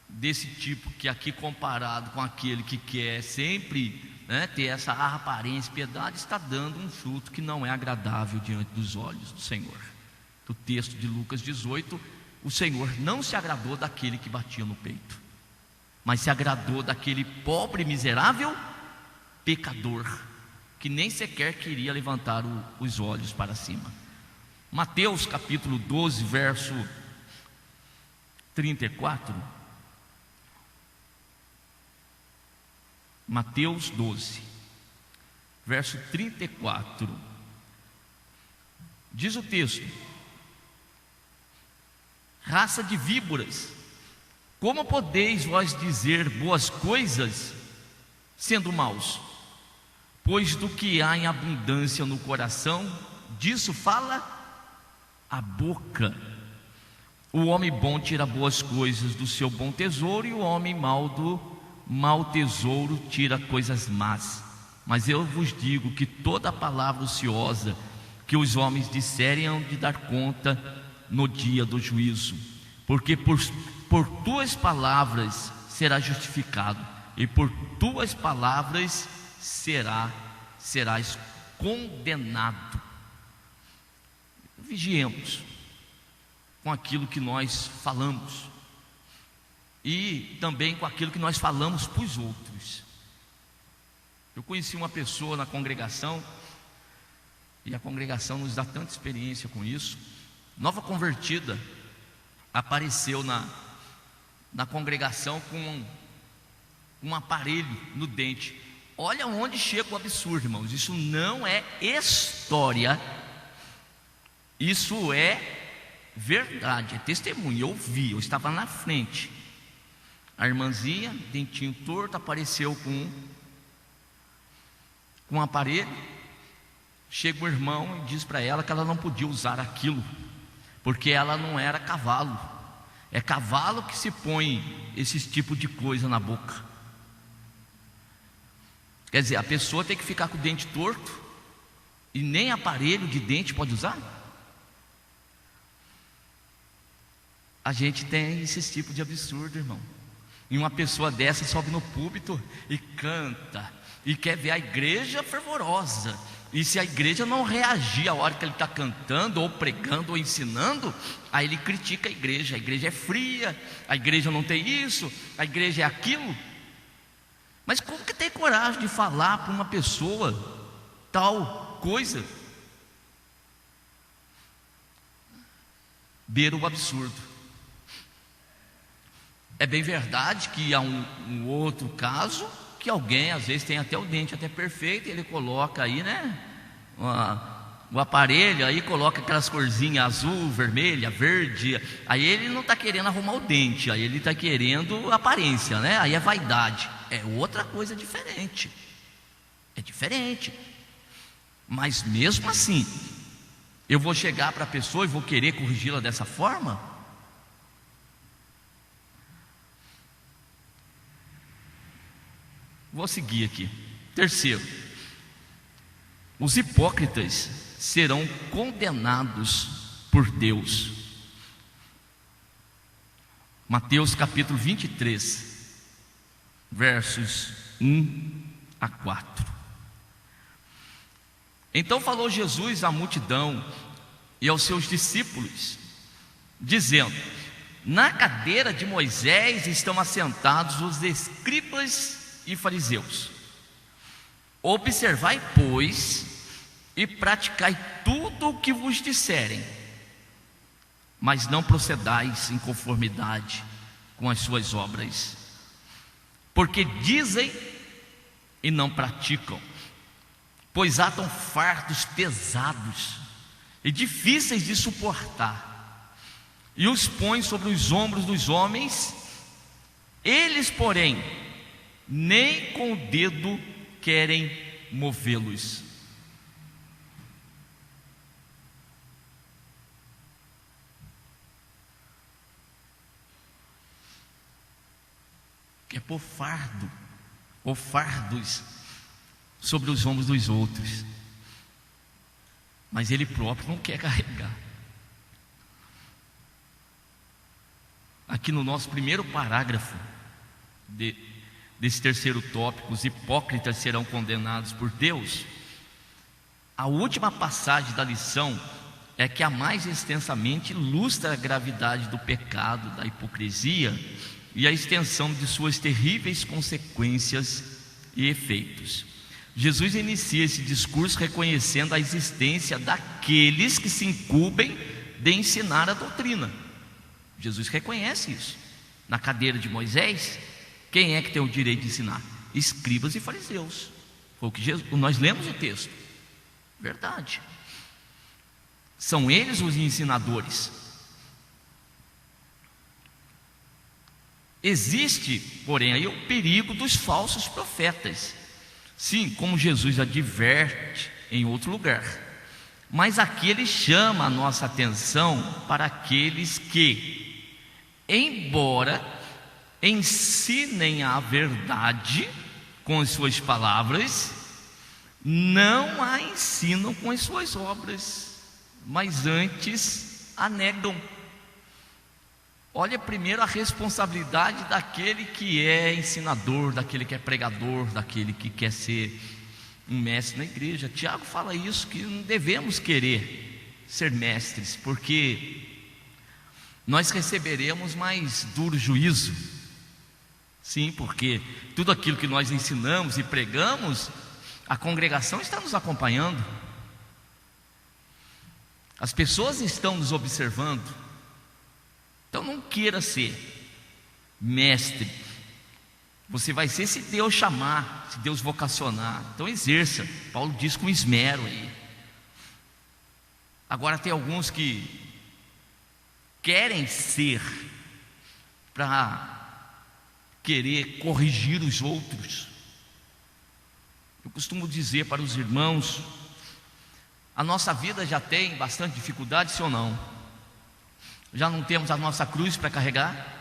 desse tipo, que aqui comparado com aquele que quer sempre, né, ter essa aparência, piedade, está dando um fruto que não é agradável diante dos olhos do Senhor. Do texto de Lucas 18, o Senhor não se agradou daquele que batia no peito, mas se agradou daquele pobre, miserável pecador, que nem sequer queria levantar os olhos para cima. Mateus capítulo 12, verso 34. Mateus 12, verso 34. Diz o texto: raça de víboras, como podeis vós dizer boas coisas, sendo maus? Pois do que há em abundância no coração, disso fala a boca. O homem bom tira boas coisas do seu bom tesouro, e o homem mau do mau tesouro tira coisas más. Mas eu vos digo que toda palavra ociosa que os homens disserem hão de dar conta no dia do juízo, porque por tuas palavras será justificado, e por tuas palavras serás condenado. Vigiemos com aquilo que nós falamos, e também com aquilo que nós falamos para os outros. Eu conheci uma pessoa na congregação, e a congregação nos dá tanta experiência com isso. Nova convertida, apareceu na congregação com um aparelho no dente. Olha onde chega o absurdo, irmãos. Isso não é história, isso é verdade, é testemunho. Eu vi, eu estava na frente. A irmãzinha, dentinho torto, apareceu com um aparelho. Chega o irmão e diz para ela que ela não podia usar aquilo, porque ela não era cavalo. É cavalo que se põe esse tipo de coisa na boca. Quer dizer, a pessoa tem que ficar com o dente torto e nem aparelho de dente pode usar? A gente tem esse tipo de absurdo, irmão. E uma pessoa dessa sobe no púlpito e canta, e quer ver a igreja fervorosa. E se a igreja não reagir a hora que ele está cantando, ou pregando, ou ensinando, aí ele critica a igreja é fria, a igreja não tem isso, a igreja é aquilo. Mas como que tem coragem de falar para uma pessoa tal coisa? Beira o absurdo. É bem verdade que há um outro caso, que alguém às vezes tem até o dente até perfeito, e ele coloca aí, né, o aparelho, aí coloca aquelas corzinhas azul, vermelha, verde. Aí ele não está querendo arrumar o dente, aí ele está querendo aparência, né? Aí é vaidade. É outra coisa diferente. É diferente. Mas mesmo assim, eu vou chegar para a pessoa e vou querer corrigi-la dessa forma? Vou seguir aqui. Terceiro, os hipócritas serão condenados por Deus. Mateus capítulo 23, versos 1 a 4. Então falou Jesus à multidão e aos seus discípulos, dizendo: na cadeira de Moisés estão assentados os escribas e fariseus. Observai, pois, e praticai tudo o que vos disserem, mas não procedais em conformidade com as suas obras, porque dizem e não praticam, pois atam fardos pesados e difíceis de suportar, e os põem sobre os ombros dos homens. Eles, porém, nem com o dedo querem movê-los. quer pôr fardo ou fardos sobre os ombros dos outros, mas ele próprio não quer carregar. Aqui no nosso primeiro parágrafo desse terceiro tópico, os hipócritas serão condenados por Deus, a última passagem da lição é que a mais extensamente ilustra a gravidade do pecado, da hipocrisia e a extensão de suas terríveis consequências e efeitos. Jesus inicia esse discurso reconhecendo a existência daqueles que se incumbem de ensinar a doutrina. Jesus reconhece isso. Na cadeira de Moisés, quem é que tem o direito de ensinar? Escribas e fariseus. Foi o que nós lemos o texto. Verdade. São eles os ensinadores. Existe, porém, aí o perigo dos falsos profetas. Sim, como Jesus adverte em outro lugar. Mas aqui ele chama a nossa atenção para aqueles que, embora ensinem a verdade com as suas palavras, não a ensinam com as suas obras, mas antes a negam. Olha primeiro a responsabilidade daquele que é ensinador, daquele que é pregador, daquele que quer ser um mestre na igreja. Tiago fala isso, que não devemos querer ser mestres, porque nós receberemos mais duro juízo. Sim, porque tudo aquilo que nós ensinamos e pregamos, a congregação está nos acompanhando, as pessoas estão nos observando. Então não queira ser mestre. Você vai ser se Deus chamar, se Deus vocacionar. Então exerça. Paulo diz com esmero aí. Agora tem alguns que querem ser para querer corrigir os outros. Eu costumo dizer para os irmãos, a nossa vida já tem bastante dificuldade, sim ou não? Já não temos a nossa cruz para carregar?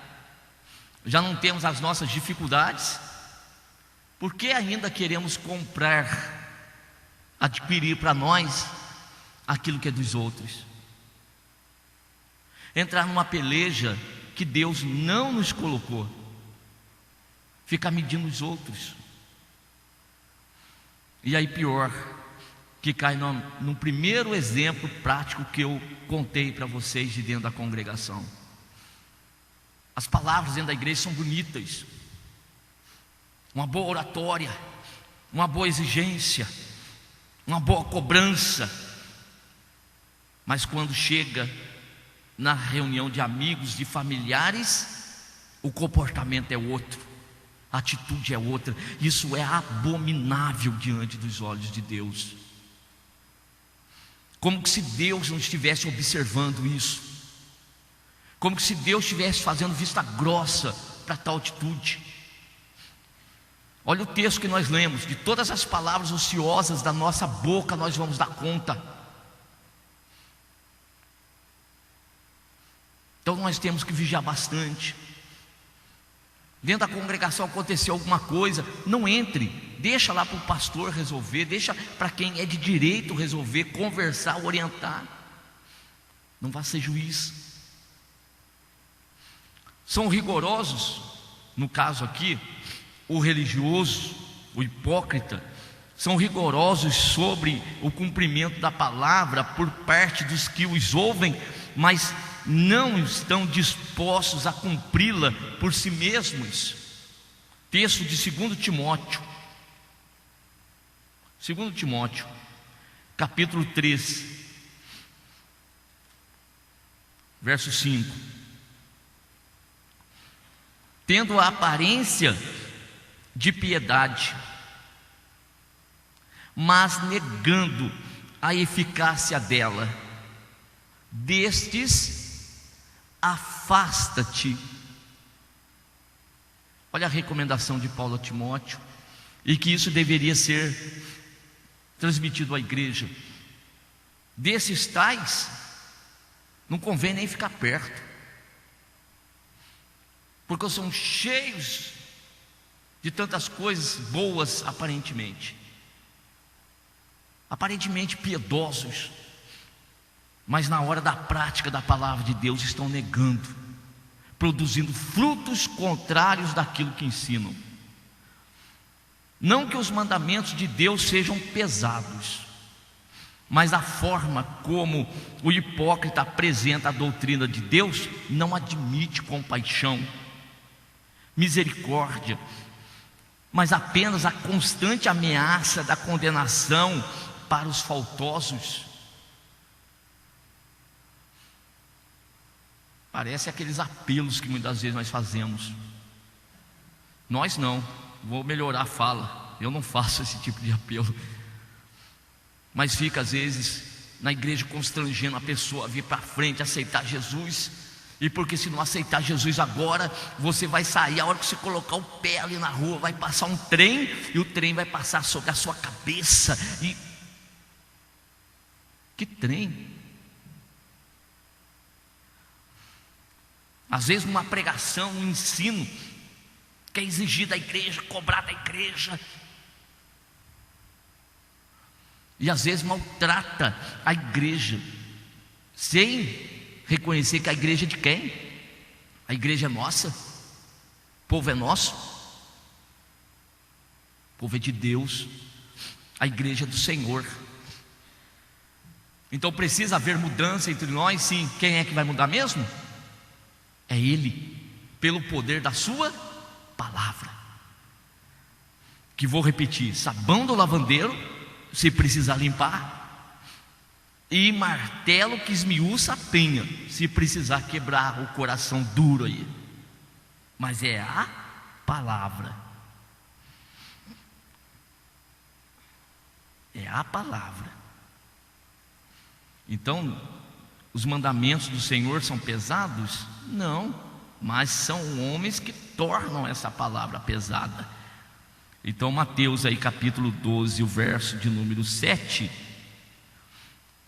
Já não temos as nossas dificuldades? Por que ainda queremos comprar, adquirir para nós aquilo que é dos outros? Entrar numa peleja que Deus não nos colocou, ficar medindo os outros. E aí pior, que cai no primeiro exemplo prático que eu contei para vocês de dentro da congregação. As palavras dentro da igreja são bonitas, uma boa oratória, uma boa exigência, uma boa cobrança, mas quando chega na reunião de amigos, de familiares, o comportamento é outro, a atitude é outra. Isso é abominável diante dos olhos de Deus. Como que se Deus não estivesse observando isso, como que se Deus estivesse fazendo vista grossa para tal atitude. Olha o texto que nós lemos: de todas as palavras ociosas da nossa boca nós vamos dar conta. Então nós temos que vigiar bastante. Dentro da congregação aconteceu alguma coisa, não entre, deixa lá para o pastor resolver, deixa para quem é de direito resolver, conversar, orientar. Não vá ser juiz. São rigorosos, no caso aqui, o religioso, o hipócrita, são rigorosos sobre o cumprimento da palavra por parte dos que os ouvem, mas não estão dispostos a cumpri-la por si mesmos. Texto de 2 Timóteo, capítulo 3, verso 5. Tendo a aparência de piedade, mas negando a eficácia dela, destes afasta-te. Olha a recomendação de Paulo a Timóteo, e que isso deveria ser transmitido à igreja. Desses tais não convém nem ficar perto, porque são cheios de tantas coisas boas aparentemente piedosos, mas na hora da prática da palavra de Deus estão negando, produzindo frutos contrários daquilo que ensinam. Não que os mandamentos de Deus sejam pesados, mas a forma como o hipócrita apresenta a doutrina de Deus não admite compaixão, misericórdia, mas apenas a constante ameaça da condenação para os faltosos. Parece aqueles apelos que muitas vezes nós fazemos. Nós não, vou melhorar a fala, eu não faço esse tipo de apelo, mas fica às vezes na igreja constrangendo a pessoa a vir para frente, aceitar Jesus, e porque se não aceitar Jesus agora, você vai sair, a hora que você colocar o pé ali na rua, vai passar um trem, e o trem vai passar sobre a sua cabeça, e que trem? Às vezes numa pregação, um ensino que é exigir da igreja, cobrar da igreja, e às vezes maltrata a igreja, sem reconhecer que a igreja é de quem? A igreja é nossa, o povo é nosso, o povo é de Deus, a igreja é do Senhor. Então precisa haver mudança entre nós, sim. Quem é que vai mudar mesmo? É Ele, pelo poder da sua palavra, que vou repetir: sabão do lavandeiro, se precisar limpar, e martelo que esmiuça a penha, se precisar quebrar o coração duro aí. Mas é a palavra, é a palavra. Então, os mandamentos do Senhor são pesados? Não, mas são homens que tornam essa palavra pesada. Então Mateus aí capítulo 12, o verso de número 7: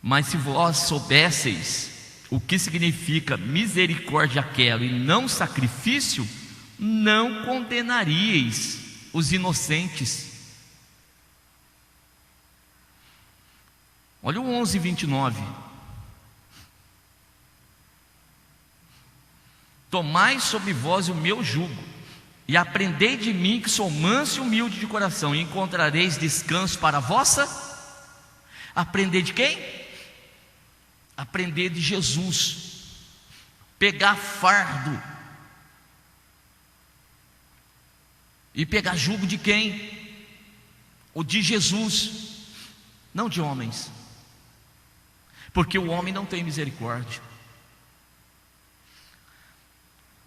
mas se vós soubesseis o que significa misericórdia quero e não sacrifício, não condenaríeis os inocentes. Olha o 11:29: tomai sobre vós o meu jugo, e aprendei de mim, que sou manso e humilde de coração, e encontrareis descanso para a vossa. Aprender de quem? Aprender de Jesus. Pegar fardo. E pegar jugo de quem? O de Jesus, não de homens, porque o homem não tem misericórdia.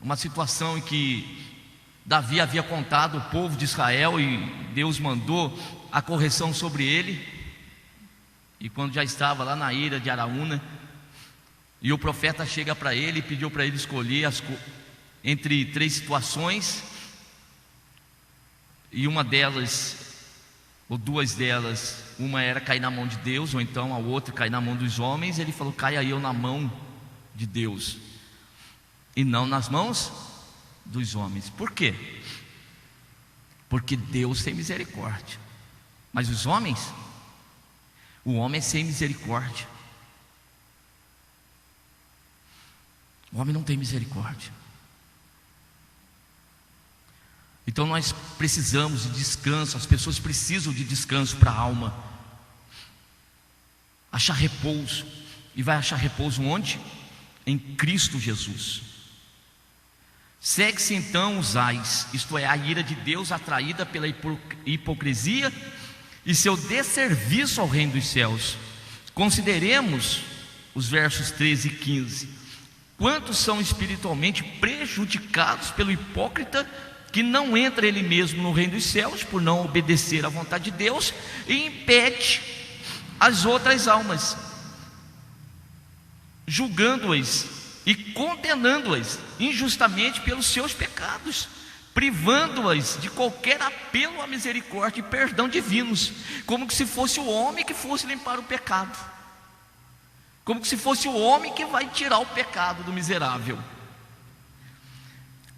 Uma situação em que Davi havia contado o povo de Israel, e Deus mandou a correção sobre ele, e quando já estava lá na ira de Araúna, e o profeta chega para ele e pediu para ele escolher entre 3 situações, e uma delas, ou 2 delas, uma era cair na mão de Deus, ou então a outra cair na mão dos homens. Ele falou: caia eu na mão de Deus, e não nas mãos dos homens. Por quê? Porque Deus tem misericórdia, mas os homens, o homem é sem misericórdia. O homem não tem misericórdia. Então nós precisamos de descanso, as pessoas precisam de descanso para a alma, achar repouso. E vai achar repouso onde? Em Cristo Jesus. Segue-se então os ais, isto é, a ira de Deus atraída pela hipocrisia e seu desserviço ao reino dos céus. Consideremos os versos 13 e 15. Quantos são espiritualmente prejudicados pelo hipócrita, que não entra ele mesmo no reino dos céus por não obedecer à vontade de Deus, e impede as outras almas, julgando-as e condenando-as injustamente pelos seus pecados, privando-as de qualquer apelo à misericórdia e perdão divinos, como que se fosse o homem que fosse limpar o pecado, como que se fosse o homem que vai tirar o pecado do miserável.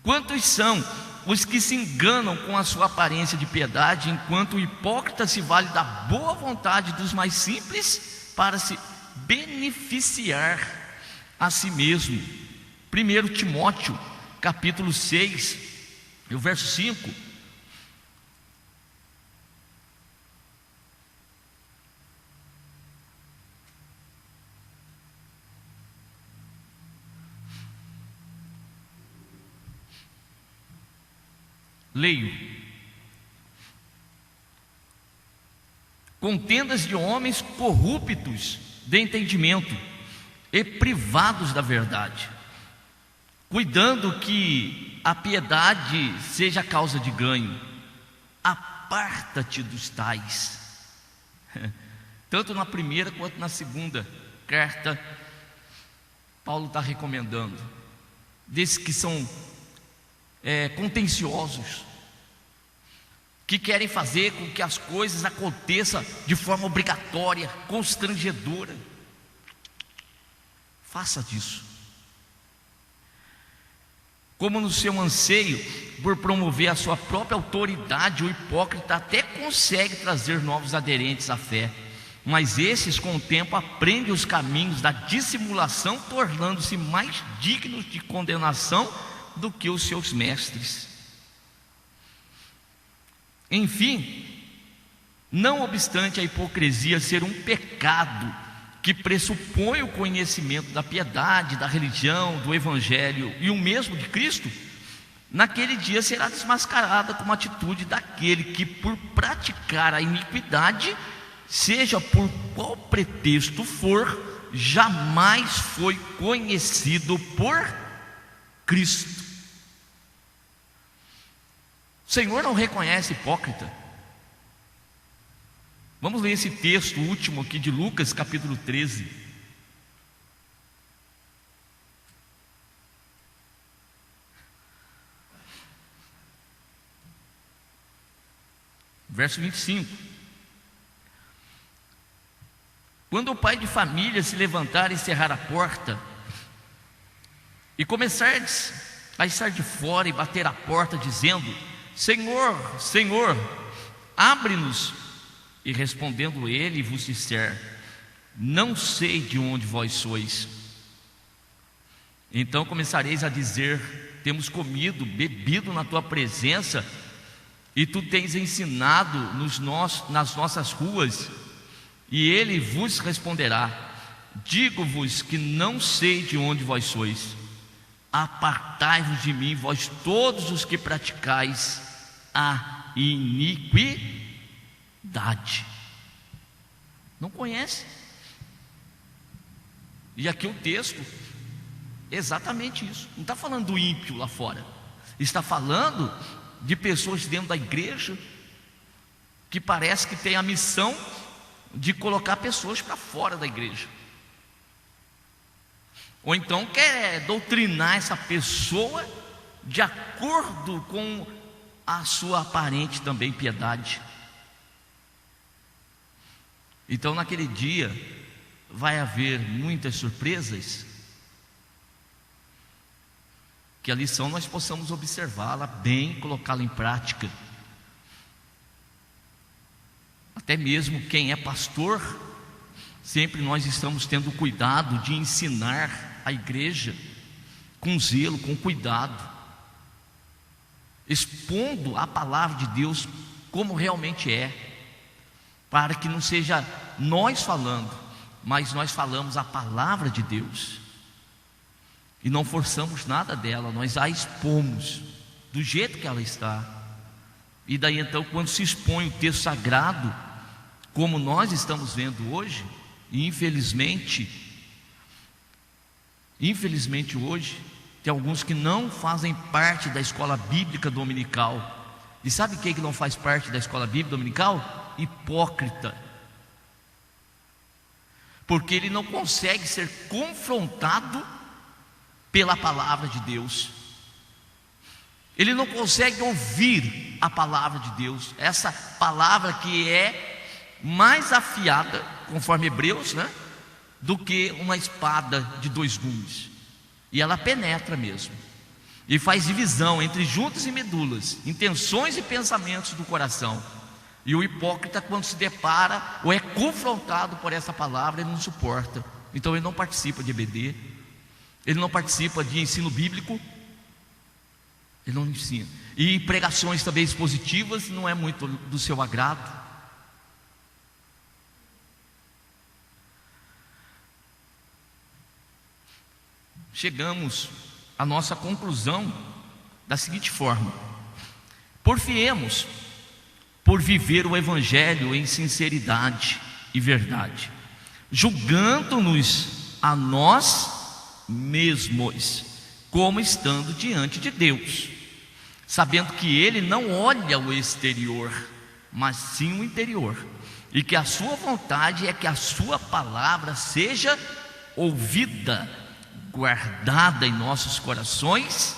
Quantos são os que se enganam com a sua aparência de piedade, enquanto o hipócrita se vale da boa vontade dos mais simples para se beneficiar a si mesmo. 1 Timóteo, capítulo 6, e o verso 5. Leio: contendas de homens corruptos de entendimento e privados da verdade, cuidando que a piedade seja causa de ganho. Aparta-te dos tais. Tanto na primeira quanto na segunda carta, Paulo está recomendando desses que são contenciosos, que querem fazer com que as coisas aconteçam de forma obrigatória, constrangedora. Faça disso. Como no seu anseio por promover a sua própria autoridade, o hipócrita até consegue trazer novos aderentes à fé, mas esses com o tempo aprendem os caminhos da dissimulação, tornando-se mais dignos de condenação do que os seus mestres. Enfim, não obstante a hipocrisia ser um pecado que pressupõe o conhecimento da piedade, da religião, do evangelho e o mesmo de Cristo, naquele dia será desmascarada como atitude daquele que, por praticar a iniquidade, seja por qual pretexto for, jamais foi conhecido por Cristo. O Senhor não reconhece hipócrita. Vamos ler esse texto último aqui de Lucas, capítulo 13. Verso 25. Quando o pai de família se levantar e cerrar a porta, e começardes a estar de fora e bater a porta, dizendo: Senhor, Senhor, abre-nos. E respondendo ele vos disser: não sei de onde vós sois. Então começareis a dizer: temos comido, bebido na tua presença, e tu tens ensinado nas nossas ruas. E ele vos responderá: digo-vos que não sei de onde vós sois. Apartai-vos de mim, vós todos os que praticais a iniquidade. Não conhece. E aqui o texto é exatamente isso. Não está falando do ímpio lá fora, está falando de pessoas dentro da igreja que parece que tem a missão de colocar pessoas para fora da igreja, ou então quer doutrinar essa pessoa de acordo com a sua aparente também piedade. Então naquele dia vai haver muitas surpresas, que a lição nós possamos observá-la bem, colocá-la em prática. Até mesmo quem é pastor, sempre nós estamos tendo cuidado de ensinar a igreja com zelo, com cuidado, expondo a palavra de Deus como realmente é, para que não seja nós falando, mas nós falamos a palavra de Deus e não forçamos nada dela, nós a expomos do jeito que ela está. E daí então, quando se expõe o texto sagrado, como nós estamos vendo hoje, e infelizmente hoje tem alguns que não fazem parte da escola bíblica dominical. E sabe quem que não faz parte da escola bíblica dominical? Hipócrita. Porque ele não consegue ser confrontado pela palavra de Deus. Ele não consegue ouvir a palavra de Deus, essa palavra que é mais afiada, conforme Hebreus, né, do que uma espada de dois gumes. E ela penetra mesmo. e faz divisão entre juntas e medulas, intenções e pensamentos do coração. E o hipócrita, quando se depara ou é confrontado por essa palavra, ele não suporta. Então ele não participa de EBD, ele não participa de ensino bíblico, ele não ensina. E pregações também expositivas não é muito do seu agrado. Chegamos à nossa conclusão da seguinte forma: porfiemos por viver o Evangelho em sinceridade e verdade, julgando-nos a nós mesmos como estando diante de Deus, sabendo que Ele não olha o exterior, mas sim o interior, e que a sua vontade é que a sua palavra seja ouvida, guardada em nossos corações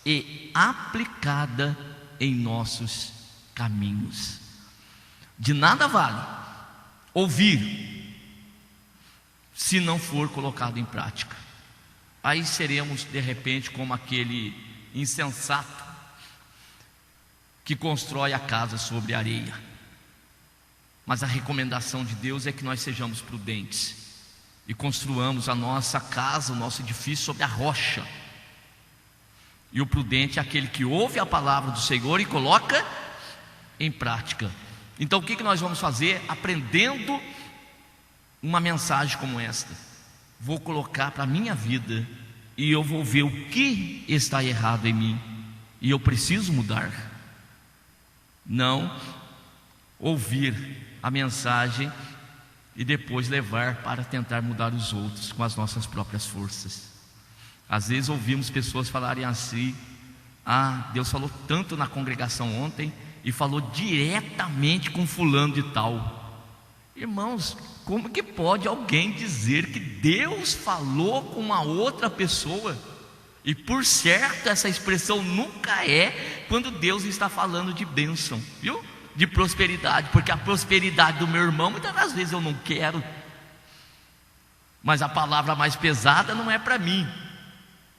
e aplicada em nossos caminhos. De nada vale ouvir se não for colocado em prática. Aí seremos de repente como aquele insensato que constrói a casa sobre areia. Mas a recomendação de Deus é que nós sejamos prudentes e construamos a nossa casa, o nosso edifício sobre a rocha. E o prudente é aquele que ouve a palavra do Senhor e coloca em prática. Então o que nós vamos fazer? Aprendendo uma mensagem como esta, vou colocar para a minha vida e eu vou ver o que está errado em mim e eu preciso mudar. Não ouvir a mensagem e depois levar para tentar mudar os outros com as nossas próprias forças. Às vezes ouvimos pessoas falarem assim: Deus falou tanto na congregação ontem e falou diretamente com fulano de tal. Irmãos, como que pode alguém dizer que Deus falou com uma outra pessoa? E por certo, essa expressão nunca é quando Deus está falando de bênção, viu? De prosperidade, porque a prosperidade do meu irmão muitas das vezes eu não quero, mas a palavra mais pesada não é para mim,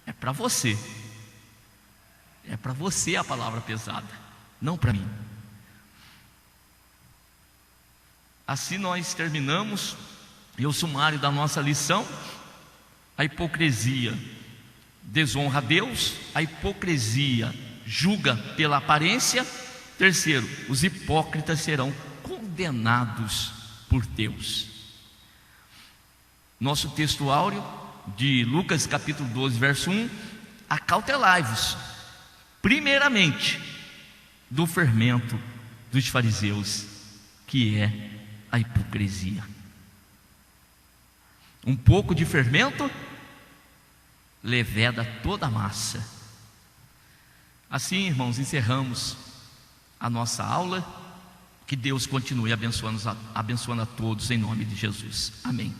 é para você. É para você a palavra pesada, não para mim. Assim nós terminamos o sumário da nossa lição. A hipocrisia desonra a Deus, a hipocrisia julga pela aparência. Terceiro, os hipócritas serão condenados por Deus. Nosso texto áureo de Lucas capítulo 12, verso 1: acautelai-vos primeiramente do fermento dos fariseus, que é a hipocrisia. Um pouco de fermento leveda toda a massa. Assim, irmãos, encerramos a nossa aula. Que Deus continue abençoando a todos em nome de Jesus. Amém.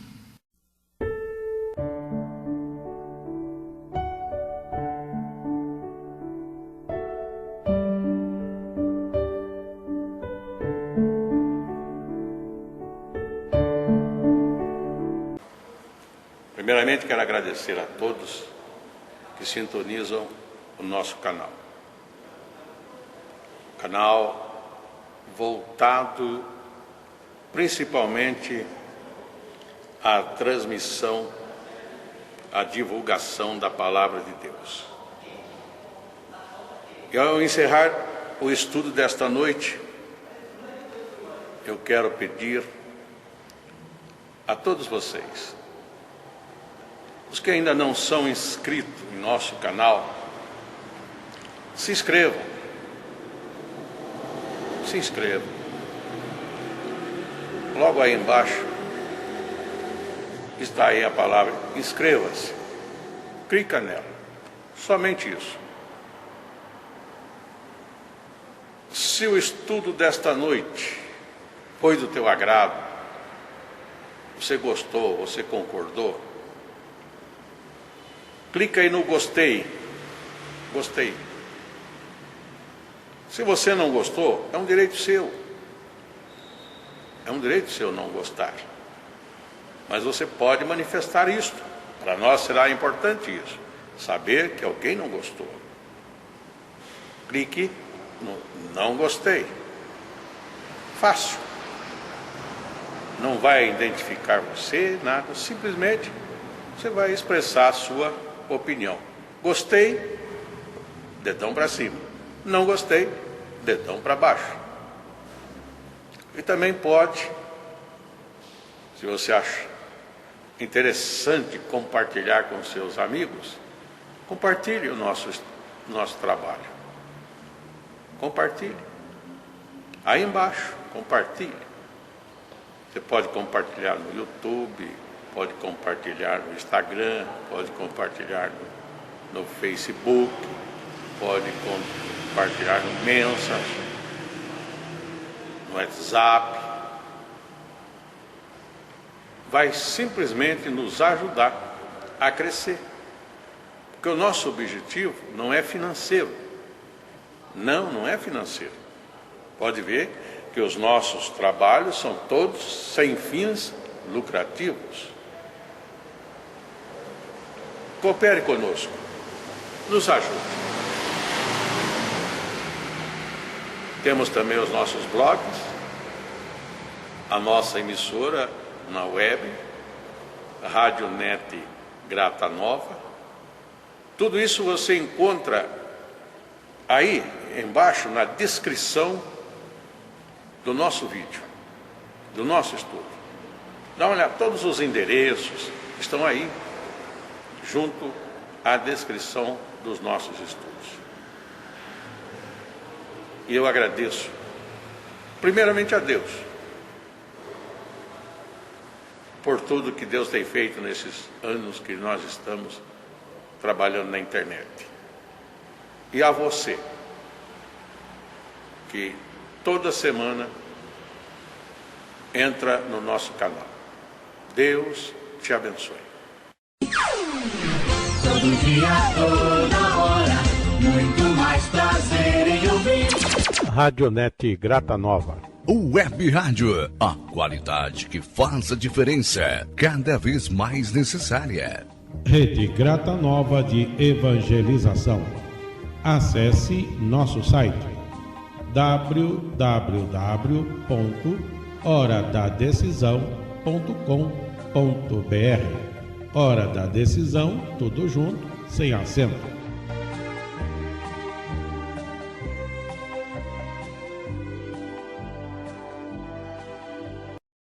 Primeiramente, quero agradecer a todos que sintonizam o nosso canal. Canal voltado principalmente à transmissão, à divulgação da palavra de Deus. E ao encerrar o estudo desta noite, eu quero pedir a todos vocês, os que ainda não são inscritos em nosso canal, se inscrevam. Se inscrevam. Logo aí embaixo está aí a palavra inscreva-se. Clica nela. Somente isso. Se o estudo desta noite foi do teu agrado, você gostou, você concordou, clica aí no gostei. Gostei. Se você não gostou, é um direito seu. É um direito seu não gostar. Mas você pode manifestar isto. Para nós será importante isso. Saber que alguém não gostou. Clique no não gostei. Fácil. Não vai identificar você, nada. Simplesmente você vai expressar a sua opinião. Gostei, dedão para cima. Não gostei, dedão para baixo. E também pode, se você acha interessante compartilhar com seus amigos, compartilhe o nosso trabalho. Compartilhe. Aí embaixo, compartilhe. Você pode compartilhar no YouTube, pode compartilhar no Instagram, pode compartilhar no Facebook, pode compartilhar no Messenger, no WhatsApp. Vai simplesmente nos ajudar a crescer. Porque o nosso objetivo não é financeiro. Não é financeiro. Pode ver que os nossos trabalhos são todos sem fins lucrativos. Coopere conosco. Nos ajude. Temos também os nossos blogs, a nossa emissora na web, a Rádio Net Grata Nova. Tudo isso você encontra aí embaixo na descrição do nosso vídeo, do nosso estudo. Dá uma olhada, todos os endereços estão aí, junto à descrição dos nossos estudos. E eu agradeço, primeiramente a Deus, por tudo que Deus tem feito nesses anos que nós estamos trabalhando na internet. E a você, que toda semana entra no nosso canal. Deus te abençoe. Todo dia, toda hora, muito mais prazer em ouvir. Radionet Grata Nova. Web Rádio, a qualidade que faz a diferença, cada vez mais necessária. Rede Grata Nova de Evangelização. Acesse nosso site www.horadadecisão.com.br. Hora da Decisão, tudo junto, sem acento.